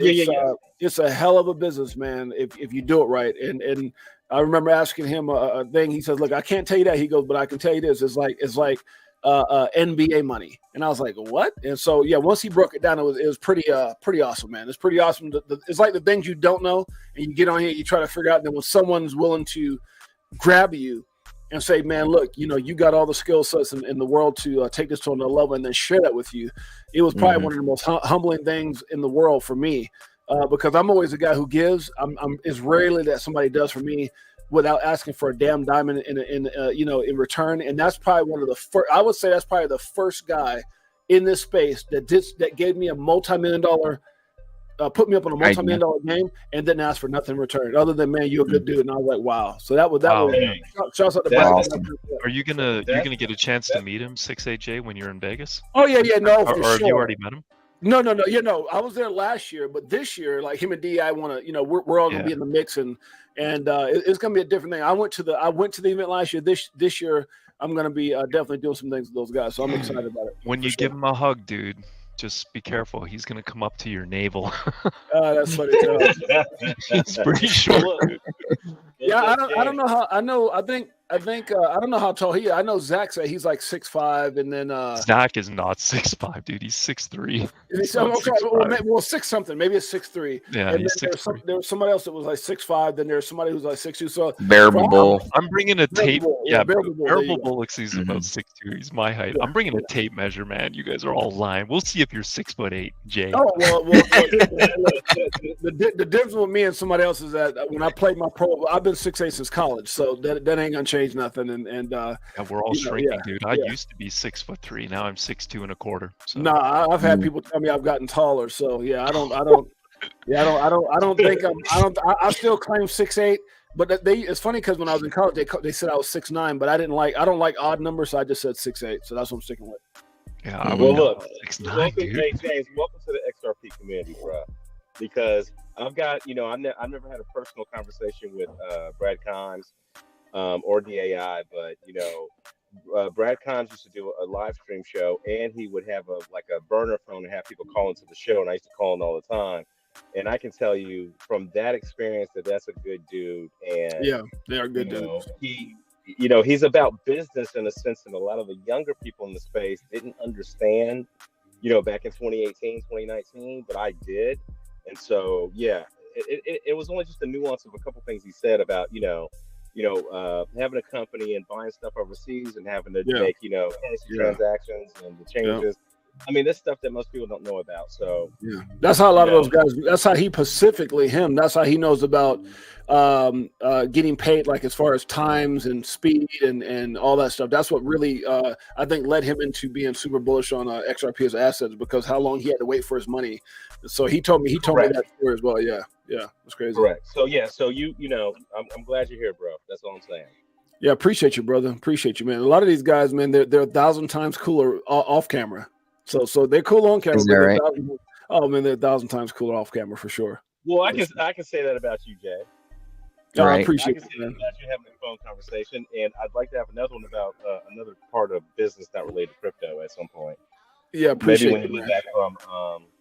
a hell of a business, man, if you do it right. And I remember asking him a thing. He says, look, I can't tell you that. He goes, but I can tell you this. It's like NBA money. And I was like, what? And so, yeah, once he broke it down, it was pretty awesome, man. It's pretty awesome. It's like the things you don't know, and you get on here, you try to figure out, and then when someone's willing to grab you and say, man, look, you got all the skill sets in the world to take this to another level and then share that with you. It was probably one of the most humbling things in the world for me, because I'm always a guy who gives. It's rarely that somebody does for me without asking for a damn diamond in return. And that's probably one of the first, I would say that's probably the first guy in this space that gave me a multi-million dollar, put me up on a multi-million dollar game and didn't ask for nothing in return other than, man, you're a good dude. And I was like, wow. So that was shouts out to Brad. Awesome. Are you gonna get a chance to meet him, 6AJ, when you're in Vegas? Oh yeah, no, or have you already met him? No. I was there last year, but this year, like him and DI want to, we're all gonna be in the mix, and it's gonna be a different thing. I went to the event last year. This year, I'm gonna be definitely doing some things with those guys. So I'm excited about it. When you give him a hug, dude, just be careful. He's gonna come up to your navel. That's funny. He's pretty short. Yeah, I don't know how. I don't know how tall he is. I know Zach said he's like 6'5", and then Zach is not 6'5", dude. He's 6'3". Well, 6 something. Maybe it's 6'3". Yeah, and he's then 6'3". there was somebody else that was like 6'5". Then there's somebody who's like 6'2". So Bearable Bull. I'm bringing a tape. Bearable Bullocks is about 6'2". He's my height. I'm bringing a tape measure, man. You guys are all lying. We'll see if you're 6'8", Jay. Oh well, the difference with me and somebody else is that when I played my pro, I've been 6'8" since college, so that ain't gonna change nothing. And we're all shrinking, dude. I used to be 6'3". Now I'm 6'2 1/4. So. Nah, I've had people tell me I've gotten taller. So yeah, I don't think I still claim 6'8". But it's funny because when I was in college, they said I was 6'9", but I don't like odd numbers, so I just said 6'8". So that's what I'm sticking with. Yeah, well, look, 6'9", welcome, dude. hey, James, welcome to the XRP community, bro. Because I've got, I've never had a personal conversation with Brad Kahns or DAI, but Brad Kahns used to do a live stream show, and he would have a burner phone and have people call into the show, and I used to call in all the time. And I can tell you from that experience that that's a good dude. And yeah, they are good dudes. He's about business in a sense, and a lot of the younger people in the space didn't understand, back in 2018, 2019, but I did. And so, yeah, it was only just a nuance of a couple things he said about, having a company and buying stuff overseas and having to make, currency transactions and the changes. I mean, that's stuff that most people don't know about. So yeah, that's how a lot of those guys. That's how he That's how he knows about getting paid, like as far as times and speed and all that stuff. That's what really I think led him into being super bullish on XRP as assets, because how long he had to wait for his money. So he told me that story as well. Yeah, it's crazy. Correct. So yeah, so I'm glad you're here, bro. That's all I'm saying. Yeah, appreciate you, brother. Appreciate you, man. A lot of these guys, man, they're 1,000 times cooler off camera. So they're cool on camera. Is that right? Oh man, they're 1,000 times cooler off camera for sure. Well, I can say that about you, Jay. I appreciate it. About you having a phone conversation, and I'd like to have another one about another part of business not related to crypto at some point. Yeah, appreciate maybe when you get back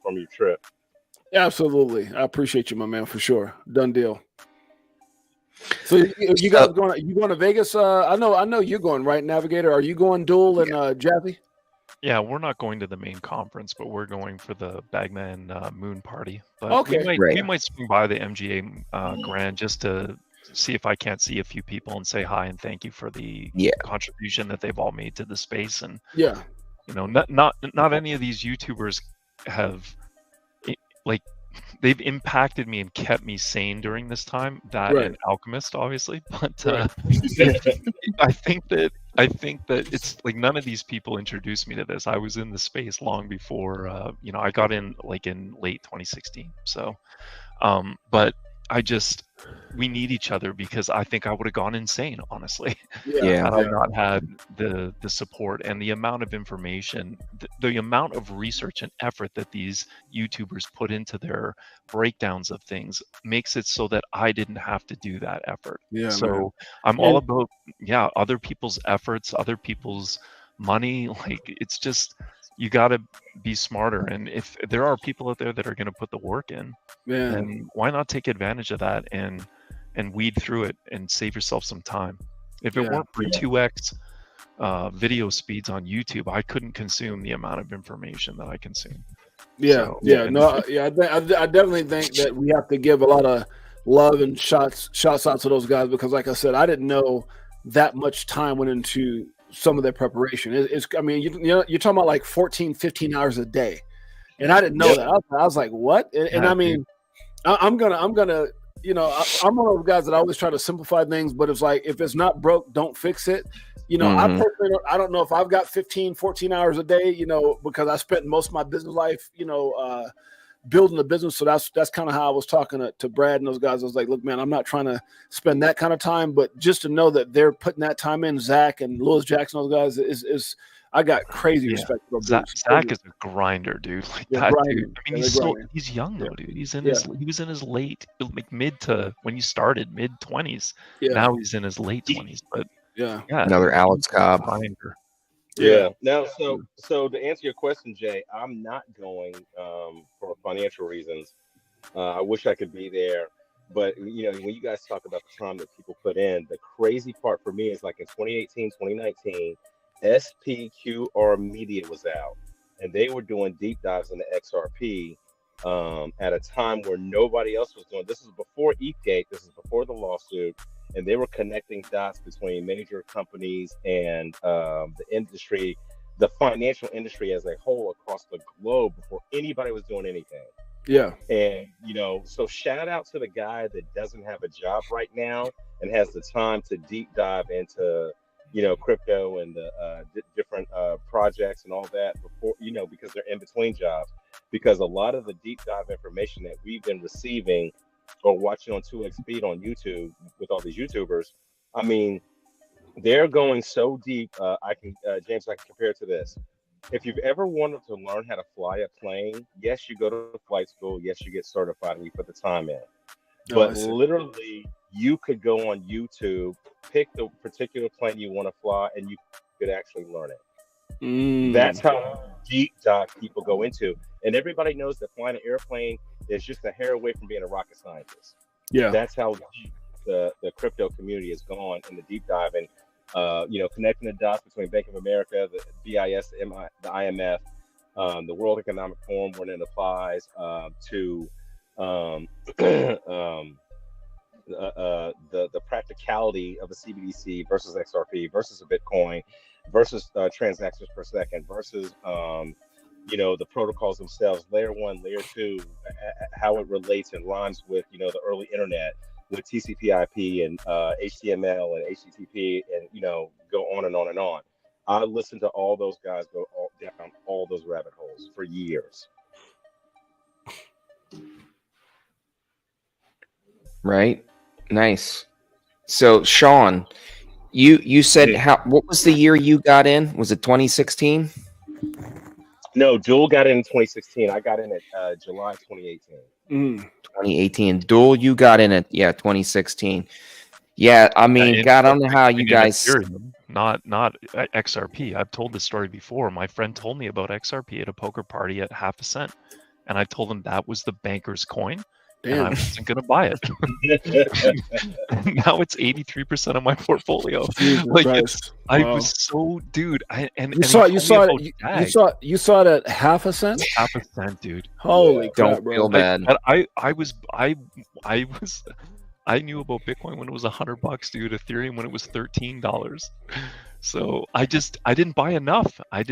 from your trip. Yeah, absolutely, I appreciate you, my man, for sure. Done deal. So you guys going? You going to Vegas? I know you're going, right, Navigator? Are you going Dual and Jazzy? Yeah, we're not going to the main conference, but we're going for the Bagman Moon Party. But okay, we might swing by the MGA Grand just to see if I can't see a few people and say hi and thank you for the contribution that they've all made to the space. And not any of these YouTubers have they've impacted me and kept me sane during this time. That and Alchemist, obviously, but I think that it's like none of these people introduced me to this. I was in the space long before, I got in in late 2016. So, but we need each other, because I think I would have gone insane, honestly. Had I not had the support and the amount of information, the amount of research and effort that these YouTubers put into their breakdowns of things makes it so that I didn't have to do that effort. So I'm all about, other people's efforts, other people's money. It's just, you got to be smarter. And if there are people out there that are going to put the work in, then why not take advantage of that and weed through it and save yourself some time? If it weren't for 2x video speeds on YouTube, I couldn't consume the amount of information that I consume. I definitely think that we have to give a lot of love and shots out to those guys, because like I said, I didn't know that much time went into some of their preparation. You're talking about like 14, 15 hours a day, and I didn't know that. I was like, what? And I mean, I'm gonna, I'm one of those guys that always try to simplify things, but it's like, if it's not broke, don't fix it. I personally, I don't know if I've got 15, 14 hours a day, because I spent most of my business life, building a business. So that's kind of how I was talking to Brad and those guys. I was like, look, man, I'm not trying to spend that kind of time, but just to know that they're putting that time in, Zach and Lewis Jackson, those guys, is I got crazy respect for them. Zach is a grinder, dude. Dude. I mean, he's young though, dude. He was in his late, mid to when you started, mid 20s. Now he's in his late 20s, but Yeah. Another Alex Cobb. Yeah. Now, so to answer your question, Jay, I'm not going for financial reasons. I wish I could be there, but when you guys talk about the time that people put in, the crazy part for me is like in 2018, 2019, SPQR Media was out, and they were doing deep dives into XRP at a time where nobody else was doing. This is before ETH, this is before the lawsuit, and they were connecting dots between major companies and the industry, the financial industry as a whole across the globe before anybody was doing anything. Yeah. And so shout out to the guy that doesn't have a job right now and has the time to deep dive into crypto and the different projects and all that before because they're in between jobs, because a lot of the deep dive information that we've been receiving or watching on 2x speed on YouTube with all these YouTubers, I mean, they're going so deep. James, I can compare it to this. If you've ever wanted to learn how to fly a plane, yes, you go to flight school. Yes, you get certified and you put the time in. But literally, you could go on YouTube, pick the particular plane you want to fly, and you could actually learn it. That's how deep dive people go into. And everybody knows that flying an airplane is just a hair away from being a rocket scientist. Yeah. That's how deep the crypto community has gone in the deep dive. And connecting the dots between Bank of America, the BIS, the IMF, the World Economic Forum when it applies to the practicality of a CBDC versus XRP versus a Bitcoin versus transactions per second versus the protocols themselves, layer 1, layer 2, how it relates and rhymes with the early internet, with TCP/IP and HTML and HTTP, and go on and on and on. I listened to all those guys go down all those rabbit holes for years. Right. Nice. So Sean, you said what was the year you got in? Was it 2016? No, Dual got in 2016. I got in at July 2018. 2018. Dual, you got in at 2016. Yeah, I mean, God, I don't know how you guys. Not XRP. I've told this story before. My friend told me about XRP at a poker party at 0.5 cent, and I told him that was the banker's coin. And I wasn't going to buy it. Now it's 83% of my portfolio. I was so, dude. You saw it at 0.5 cent. 0.5 cent, dude. Holy crap, don't feel bad. I knew about Bitcoin when it was $100, dude. Ethereum when it was $13. So I didn't buy enough. I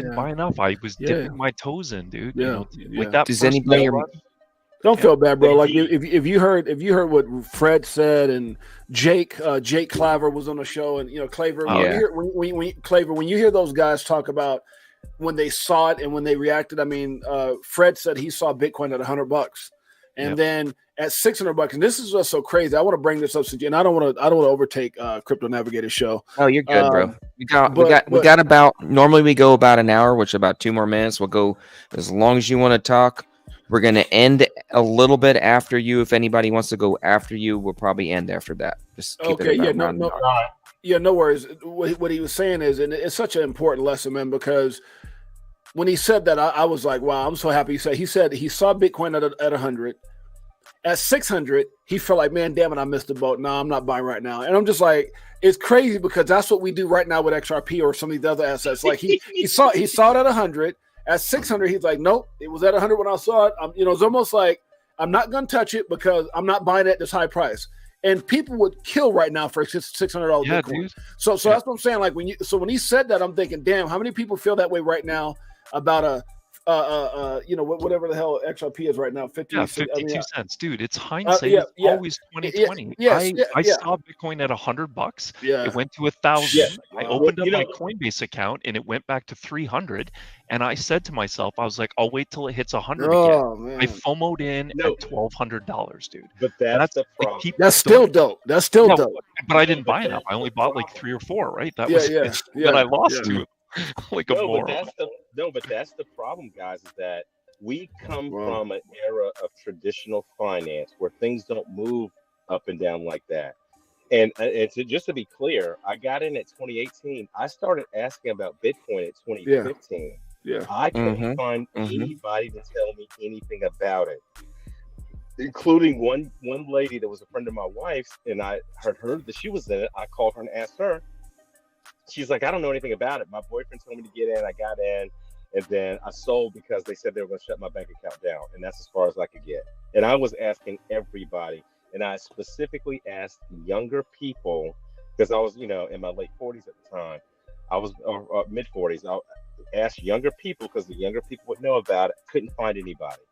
was dipping my toes in, dude. Like that. Does anybody? Don't feel bad, bro. Like if you heard what Fred said, and Jake Claver was on the show, and Claver. When you hear those guys talk about when they saw it and when they reacted, I mean, Fred said he saw Bitcoin at $100, and then at $600. And this is just so crazy. I want to bring this up, and I don't want to overtake Crypto Navigator show. Oh, you're good, bro. We got about, normally we go about an hour, which is about 2 more minutes. We'll go as long as you want to talk. We're going to end a little bit after you. If anybody wants to go after you, we'll probably end after that. Just keep it no worries. What he was saying is, and it's such an important lesson, man, because when he said that, I was like, wow, I'm so happy. He said he saw Bitcoin at 100. At 600, he felt like, man, damn it, I missed the boat. No, I'm not buying right now. And I'm just like, it's crazy because that's what we do right now with XRP or some of these other assets. Like he saw it at 100. At 600, he's like, nope, it was at 100 when I saw it. It's almost like I'm not going to touch it because I'm not buying it at this high price. And people would kill right now for $600 Bitcoin. Dude. So that's what I'm saying. Like when he said that, I'm thinking, damn, how many people feel that way right now about whatever the hell XRP is right now, 52 cents, dude. It's hindsight. It's always 2020. I saw Bitcoin at $100. Yeah, it went to 1,000. I opened up my Coinbase account and it went back to 300. And I said to myself, I was like, I'll wait till it hits 100 again. Man. I FOMO'd in at $1,200, dude. But that's the problem. That's still dope. That's still dope. But I didn't buy enough. I only bought like 3 or 4. Right? That was when I lost to it. Like a moron. But that's the problem, guys, is that we come from an era of traditional finance where things don't move up and down like that. And just to be clear, I got in at 2018. I started asking about Bitcoin at 2015. Yeah. I couldn't find anybody to tell me anything about it, including one lady that was a friend of my wife's, and I heard that she was in it. I called her and asked her. She's like, I don't know anything about it. My boyfriend told me to get in. I got in, and then I sold because they said they were going to shut my bank account down, and that's as far as I could get. And I was asking everybody, and I specifically asked younger people because I was, in my late 40s at the time. I was mid 40s. I asked younger people because the younger people would know about it. Couldn't find anybody.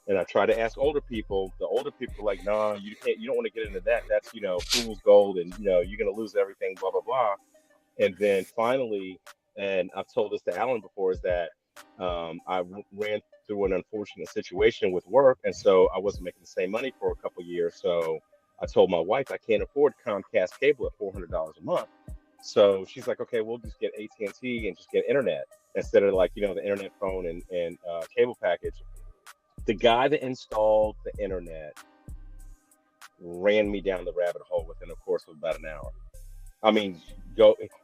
And I tried to ask older people. The older people were like, "No, you can't. You don't want to get into that. That's fool's gold, and you're going to lose everything." Blah blah blah. And then finally, and I've told this to Alan before, is that I ran through an unfortunate situation with work, and so I wasn't making the same money for a couple of years. So I told my wife I can't afford Comcast cable at $400 a month. So she's like, "Okay, we'll just get AT&T and just get internet instead of the internet phone and cable package." The guy that installed the internet ran me down the rabbit hole within a course of about an hour. I mean,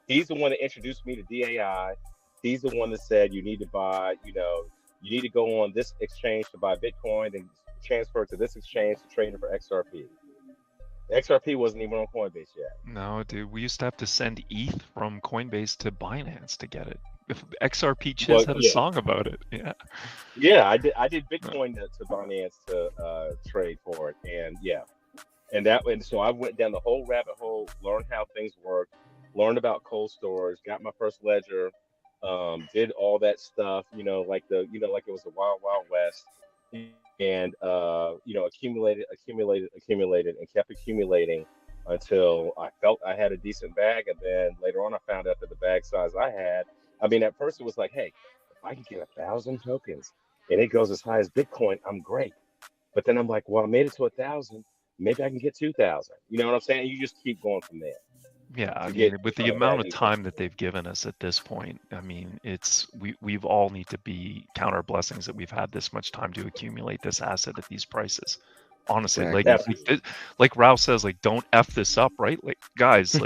he's the one that introduced me to DAI. He's the one that said you need to buy, you need to go on this exchange to buy Bitcoin and transfer it to this exchange to trade it for XRP. XRP wasn't even on Coinbase yet. No, dude, we used to have to send ETH from Coinbase to Binance to get it. If XRP Chiz had a song about it. Yeah. Yeah, I did Bitcoin to Binance to trade for it, and so I went down the whole rabbit hole, learned how things work, learned about cold storage, got my first ledger, did all that stuff, like it was the wild west, and accumulated, and kept accumulating until I felt I had a decent bag, and then later on I found out that the bag size I had. I mean, at first it was like, hey, if I can get 1,000 tokens and it goes as high as Bitcoin, I'm great. But then I'm like, well, I made it to 1,000. Maybe I can get 2,000. You know what I'm saying? You just keep going from there. Yeah, I mean, with the amount of time that they've given us at this point, I mean, we've all need to count our blessings that we've had this much time to accumulate this asset at these prices. Honestly, like Rao says, don't F this up, right? Like, guys,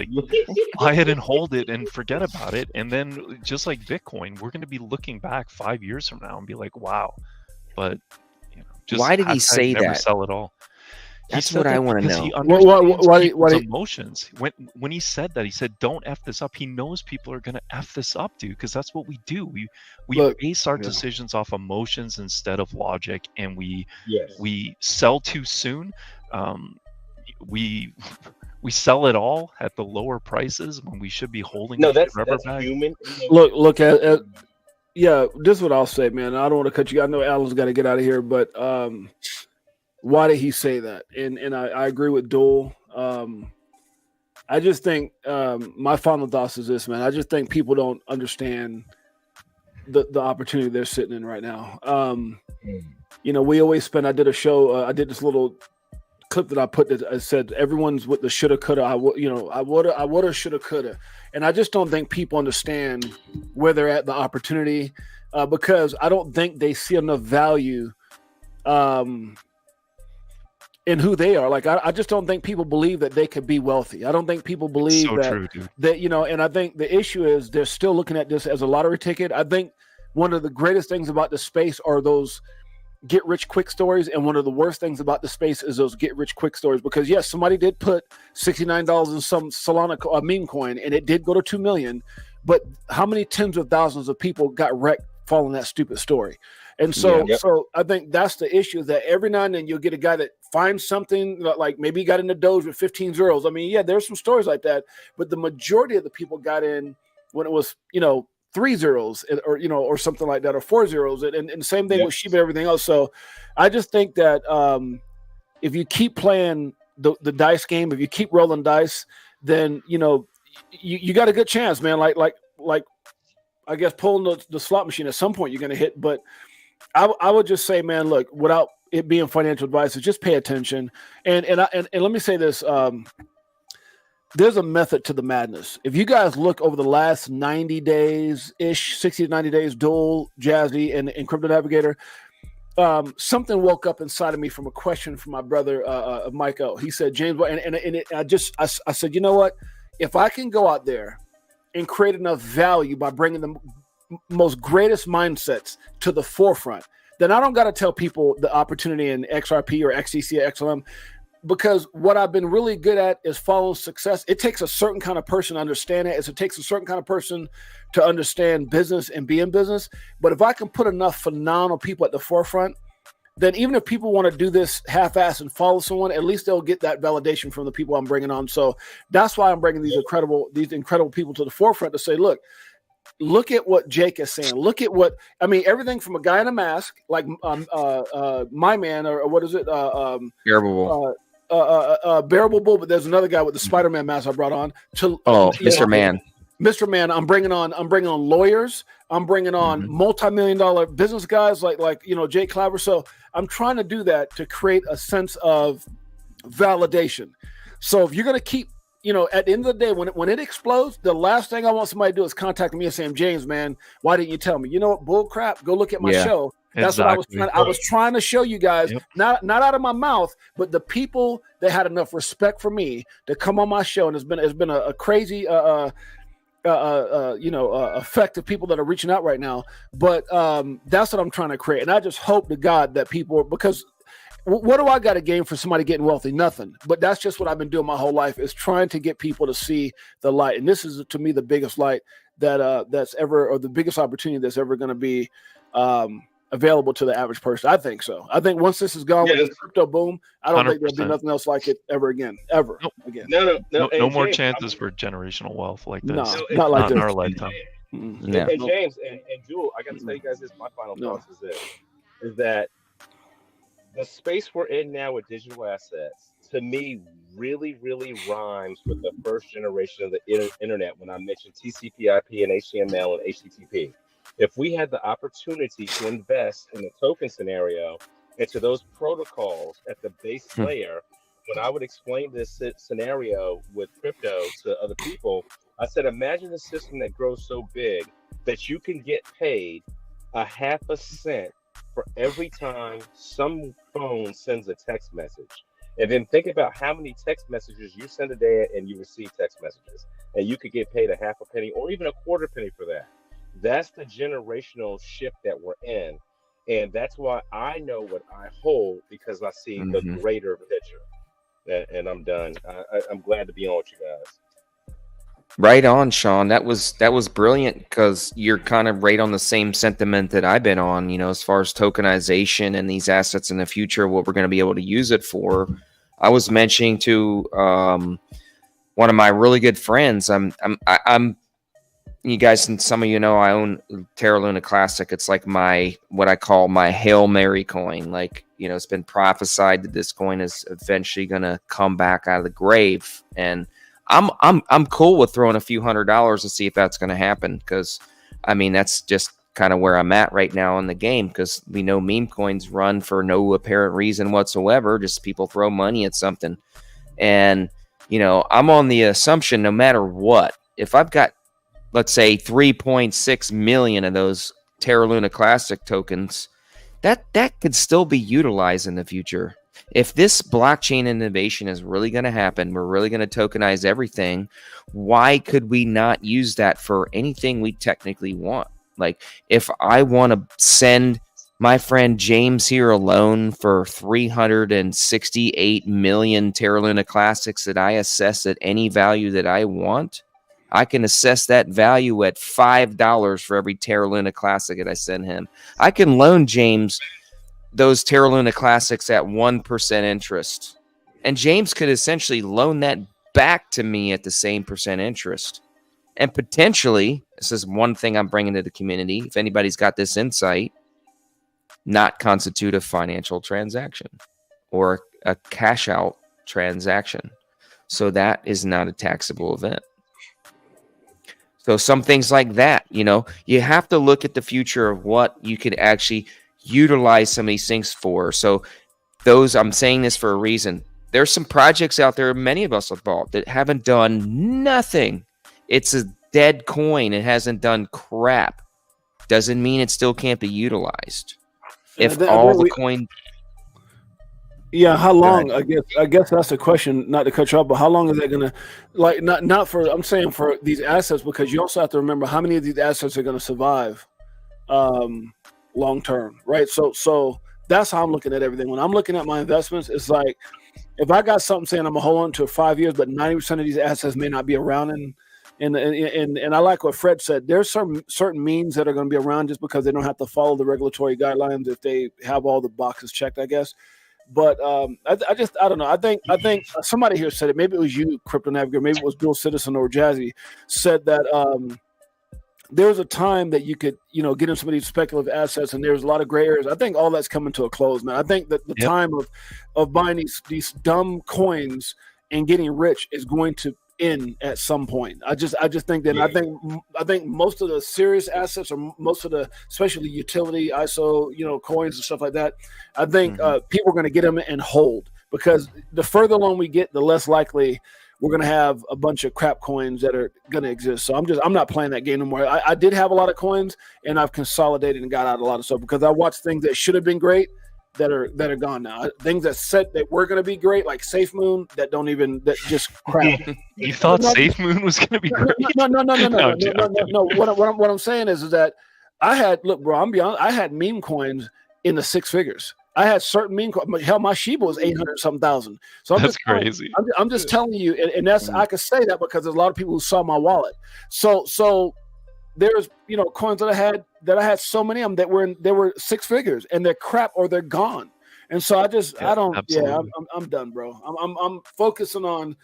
buy it and hold it and forget about it. And then just like Bitcoin, we're going to be looking back 5 years from now and be like, wow. But just why did he say never that? Sell it all. That's what I want to know. He understands emotions. When he said that, he said, "Don't F this up." He knows people are going to F this up, dude, because that's what we do. We base our decisions off emotions instead of logic, and we sell too soon. We sell it all at the lower prices when we should be holding. No, that's human. Look at this is what I'll say, man. I don't want to cut you. I know Alan's got to get out of here, but why did he say that? And I agree with Dole. I just think my final thoughts is this, man. I just think people don't understand the opportunity they're sitting in right now. We always spend. I did a show. I did this little clip that I put that I said everyone's with the shoulda, coulda. I woulda, shoulda, coulda. And I just don't think people understand where they're at, the opportunity, because I don't think they see enough value in who they are. Like, I just don't think people believe that they could be wealthy. I don't think people believe that, and I think the issue is they're still looking at this as a lottery ticket. I think one of the greatest things about the space are those get rich quick stories. And one of the worst things about the space is those get rich quick stories, because yes, somebody did put $69 in some Solana meme coin and it did go to 2 million, but how many tens of thousands of people got wrecked following that stupid story? And so, so I think that's the issue, that every now and then you'll get a guy that finds something, like maybe he got into Doge with 15 zeros. I mean, yeah, there's some stories like that, but the majority of the people got in when it was, 3 zeros or something like that, or 4 zeros. And same thing with Shiba and everything else. So I just think that if you keep playing the dice game, if you keep rolling dice, then, you got a good chance, man. Like I guess pulling the slot machine at some point you're going to hit, but I would just say, man, look, without it being financial advice, is just pay attention. And let me say this: there's a method to the madness. If you guys look over the last 90 days ish, 60 to 90 days, Dole, Jazzy, and Crypto Navigator, something woke up inside of me from a question from my brother, Michael. He said, James, I said, you know what? If I can go out there and create enough value by bringing the most greatest mindsets to the forefront, then I don't got to tell people the opportunity in XRP or XCC or XLM, because what I've been really good at is following success. It takes a certain kind of person to understand it. It takes a certain kind of person to understand business and be in business. But if I can put enough phenomenal people at the forefront, then even if people want to do this half-ass and follow someone, at least they'll get that validation from the people I'm bringing on. So that's why I'm bringing these incredible people to the forefront to say, look at what Jake is saying. Look at what, I mean, everything from a guy in a mask, like my man, or what is it? Bearable. Bearable Bull, but there's another guy with the Spider-Man mask I brought on. Mr. Man. Mr. Man, I'm bringing on lawyers. I'm bringing on multi-million-dollar business guys like Jake Claver. So I'm trying to do that to create a sense of validation. So if you're going to keep, at the end of the day, when it explodes, the last thing I want somebody to do is contact me and say, James, man, why didn't you tell me? You know what? Bull crap. Go look at my show. That's exactly what I was trying to show you guys, not out of my mouth, but the people that had enough respect for me to come on my show. And it's been a crazy effect of people that are reaching out right now. But that's what I'm trying to create. And I just hope to God that people, because what do I got to gain for somebody getting wealthy? Nothing. But that's just what I've been doing my whole life, is trying to get people to see the light. And this is, to me, the biggest light that's ever, or the biggest opportunity that's ever going to be available to the average person. I think so. I think once this is gone with this crypto boom, I don't 100%. Think there'll be nothing else like it ever again. No more chances for generational wealth like this. No, not like this. In our lifetime. And James and Jewel, I got to tell you guys this. My final thoughts is that the space we're in now with digital assets, to me, really, really rhymes with the first generation of the internet when I mentioned TCP/IP and HTML and HTTP. If we had the opportunity to invest in the token scenario into those protocols at the base layer, when I would explain this scenario with crypto to other people, I said, imagine a system that grows so big that you can get paid 0.5 cent for every time some phone sends a text message. And then think about how many text messages you send a day and you receive text messages. And you could get paid 0.5 penny or even 1/4 penny for that. That's the generational shift that we're in. And that's why I know what I hold, because I see the greater picture. And I'm done. I'm glad to be on with you guys. Right on, Sean. That was brilliant, because you're kind of right on the same sentiment that I've been on, as far as tokenization and these assets in the future, what we're going to be able to use it for. I was mentioning to one of my really good friends, I'm you guys, and some of you know, I own Terra Luna Classic. It's like what I call my Hail Mary coin. Like, it's been prophesied that this coin is eventually going to come back out of the grave. And I'm cool with throwing a few $100s to see if that's going to happen. Because, I mean, that's just kind of where I'm at right now in the game. Because we know meme coins run for no apparent reason whatsoever. Just people throw money at something. And, I'm on the assumption, no matter what, if I've got, let's say, 3.6 million of those Terra Luna Classic tokens, that could still be utilized in the future. If this blockchain innovation is really going to happen, we're really going to tokenize everything, why could we not use that for anything we technically want? Like, if I want to send my friend James here a loan for 368 million Terra Luna Classics that I assess at any value that I want, I can assess that value at $5 for every Terra Luna Classic that I send him. I can loan James those Terra Luna Classics at 1% interest. And James could essentially loan that back to me at the same percent interest. And potentially, this is one thing I'm bringing to the community, if anybody's got this insight, not constitute a financial transaction or a cash out transaction. So that is not a taxable event. So some things like that, you have to look at the future of what you could actually utilize some of these things for. So I'm saying this for a reason. There's some projects out there, many of us have bought, that haven't done nothing. It's a dead coin. It hasn't done crap. Doesn't mean it still can't be utilized. if all the coins. Yeah, how long? I guess that's the question. Not to cut you off, but how long is that gonna, like, not for? I'm saying for these assets, because you also have to remember how many of these assets are gonna survive, long term, right? So that's how I'm looking at everything. When I'm looking at my investments, it's like if I got something saying I'm gonna hold on to 5 years, but 90% of these assets may not be around, and I like what Fred said. There's certain memes that are going to be around just because they don't have to follow the regulatory guidelines if they have all the boxes checked, I guess. But I don't know. I think somebody here said it. Maybe it was you, Crypto Navigator. Maybe it was Dual Citizen or Jazzy said that there was a time that you could, get in some of these speculative assets, and there's a lot of gray areas. I think all that's coming to a close, man. I think that the time of buying these dumb coins and getting rich is going to end at some point. I just think that I think most of the serious assets, or most of the, especially utility ISO, coins and stuff like that, I think people are going to get them and hold, because the further along we get, the less likely we're going to have a bunch of crap coins that are going to exist. So I'm not playing that game no more. I did have a lot of coins, and I've consolidated and got out a lot of stuff because I watched things that should have been great that are gone now. Things that said that were going to be great, like Safe Moon, that just crap. You thought Safe Moon was going to be great? No. What I'm saying is that I had, look, bro, I'm beyond. I had meme coins in the six figures. I had certain meme coins. Hell, my Shiba was 800-something thousand. So that's crazy. I'm just telling you, and that's I can say that because there's a lot of people who saw my wallet. So there's coins that I had so many of them that were six figures, and they're crap or they're gone. And so I'm done, bro. I'm focusing on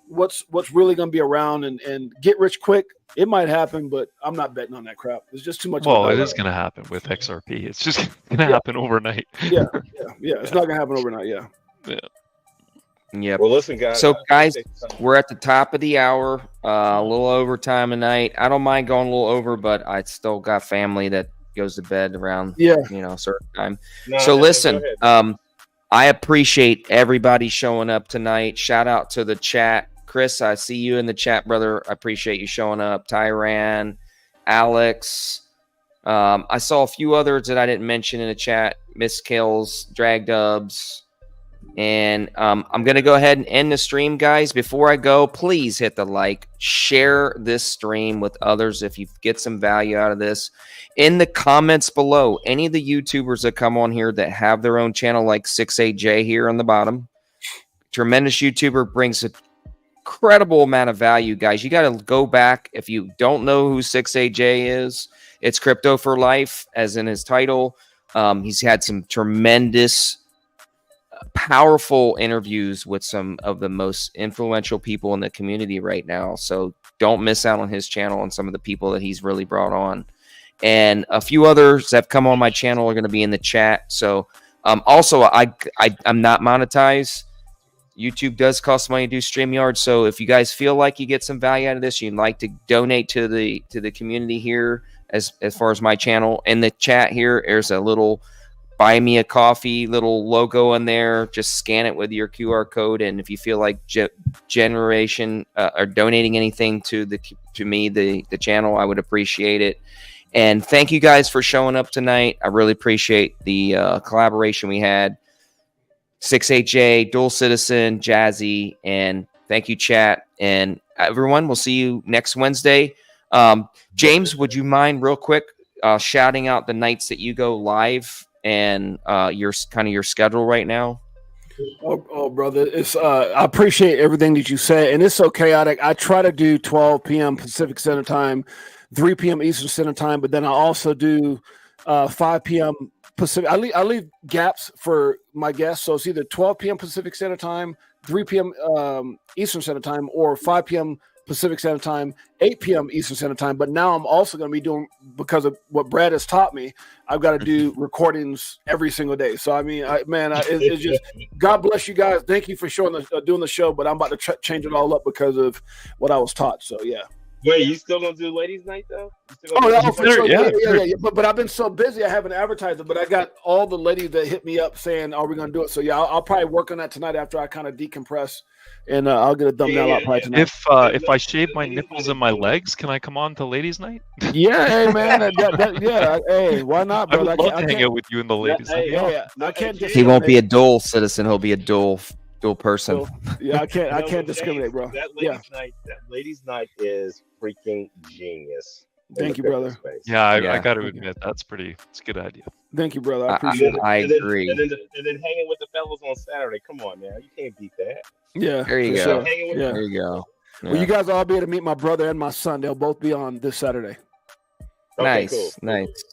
what's really going to be around and get rich quick. It might happen, but I'm not betting on that crap. There's just too much. Well, it is going to happen with XRP. It's just going to happen overnight. Yeah. It's not going to happen overnight. Yeah. Yep. Well, listen, guys. So, guys, we're at the top of the hour. A little overtime tonight. I don't mind going a little over, but I still got family that goes to bed around a certain time. So, listen, I appreciate everybody showing up tonight. Shout out to the chat. Chris, I see you in the chat, brother. I appreciate you showing up. Tyran, Alex. I saw a few others that I didn't mention in the chat. Miss Kills, Drag Dubs. And I'm going to go ahead and end the stream, guys. Before I go, please hit the like. Share this stream with others if you get some value out of this. In the comments below, any of the YouTubers that come on here that have their own channel, like 68J here on the bottom, tremendous YouTuber, brings an incredible amount of value, guys. You got to go back. If you don't know who 68J is, it's Crypto for Life, as in his title. He's had some tremendous powerful interviews with some of the most influential people in the community right now. So don't miss out on his channel and some of the people that he's really brought on. And a few others that have come on my channel are going to be in the chat. So also, I'm not monetized. YouTube does cost money to do StreamYard. So if you guys feel like you get some value out of this, you'd like to donate to the community here, as far as my channel, in the chat here, there's a little buy me a coffee little logo in there. Just scan it with your QR code, and if you feel like generation or donating anything to me, the channel, I would appreciate it. And thank you guys for showing up tonight. I really appreciate the collaboration we had. 68J, Dual Citizen, Jazzy, and thank you, chat. And everyone, we'll see you next Wednesday. James, would you mind real quick shouting out the nights that you go live and your schedule right now? Oh, brother, it's I appreciate everything that you said, and it's so chaotic. I try to do 12 p.m. Pacific Standard Time, 3 p.m. Eastern Standard Time, but then I also do 5 p.m. Pacific. I leave gaps for my guests, so it's either 12 p.m. Pacific Standard Time, 3 p.m. Eastern Standard Time, or 5 p.m. Pacific Standard Time, 8 p.m. Eastern Standard Time. But now I'm also going to be doing, because of what Brad has taught me, I've got to do recordings every single day. So, I mean, it's just, God bless you guys. Thank you for doing the show, but I'm about to change it all up because of what I was taught. So, yeah. Wait, you still gonna do ladies' night though? Oh, yeah, for sure. Yeah, Yeah. But I've been so busy, I haven't advertised it. But I got all the ladies that hit me up saying, "Are we gonna do it?" So yeah, I'll probably work on that tonight after I kind of decompress, and I'll get a thumbnail out probably tonight. If I shave my nipples and my legs, can I come on to ladies' night? Yeah, hey man, yeah, hey, why not, I brother? would love to hang out with you in the ladies' night. Yeah, I can't. He won't be a dual citizen. He'll be a dual person. Yeah, I can't discriminate, bro. That ladies' night is freaking genius. Thank you, brother. Yeah, I got to admit it's a good idea. Thank you, brother. I appreciate it. I agree. And then hanging with the fellas on Saturday. Come on, man, you can't beat that. Yeah, there you go. Sure. There you go. Yeah. Well, you guys will all be able to meet my brother and my son. They'll both be on this Saturday. Nice, cool. Nice.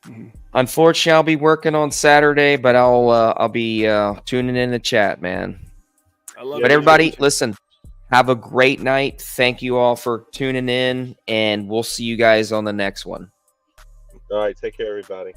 Mm-hmm. Unfortunately, I'll be working on Saturday, but I'll be tuning in the chat, man. I love But it. everybody, listen. Have a great night. Thank you all for tuning in, and we'll see you guys on the next one. All right, take care, everybody.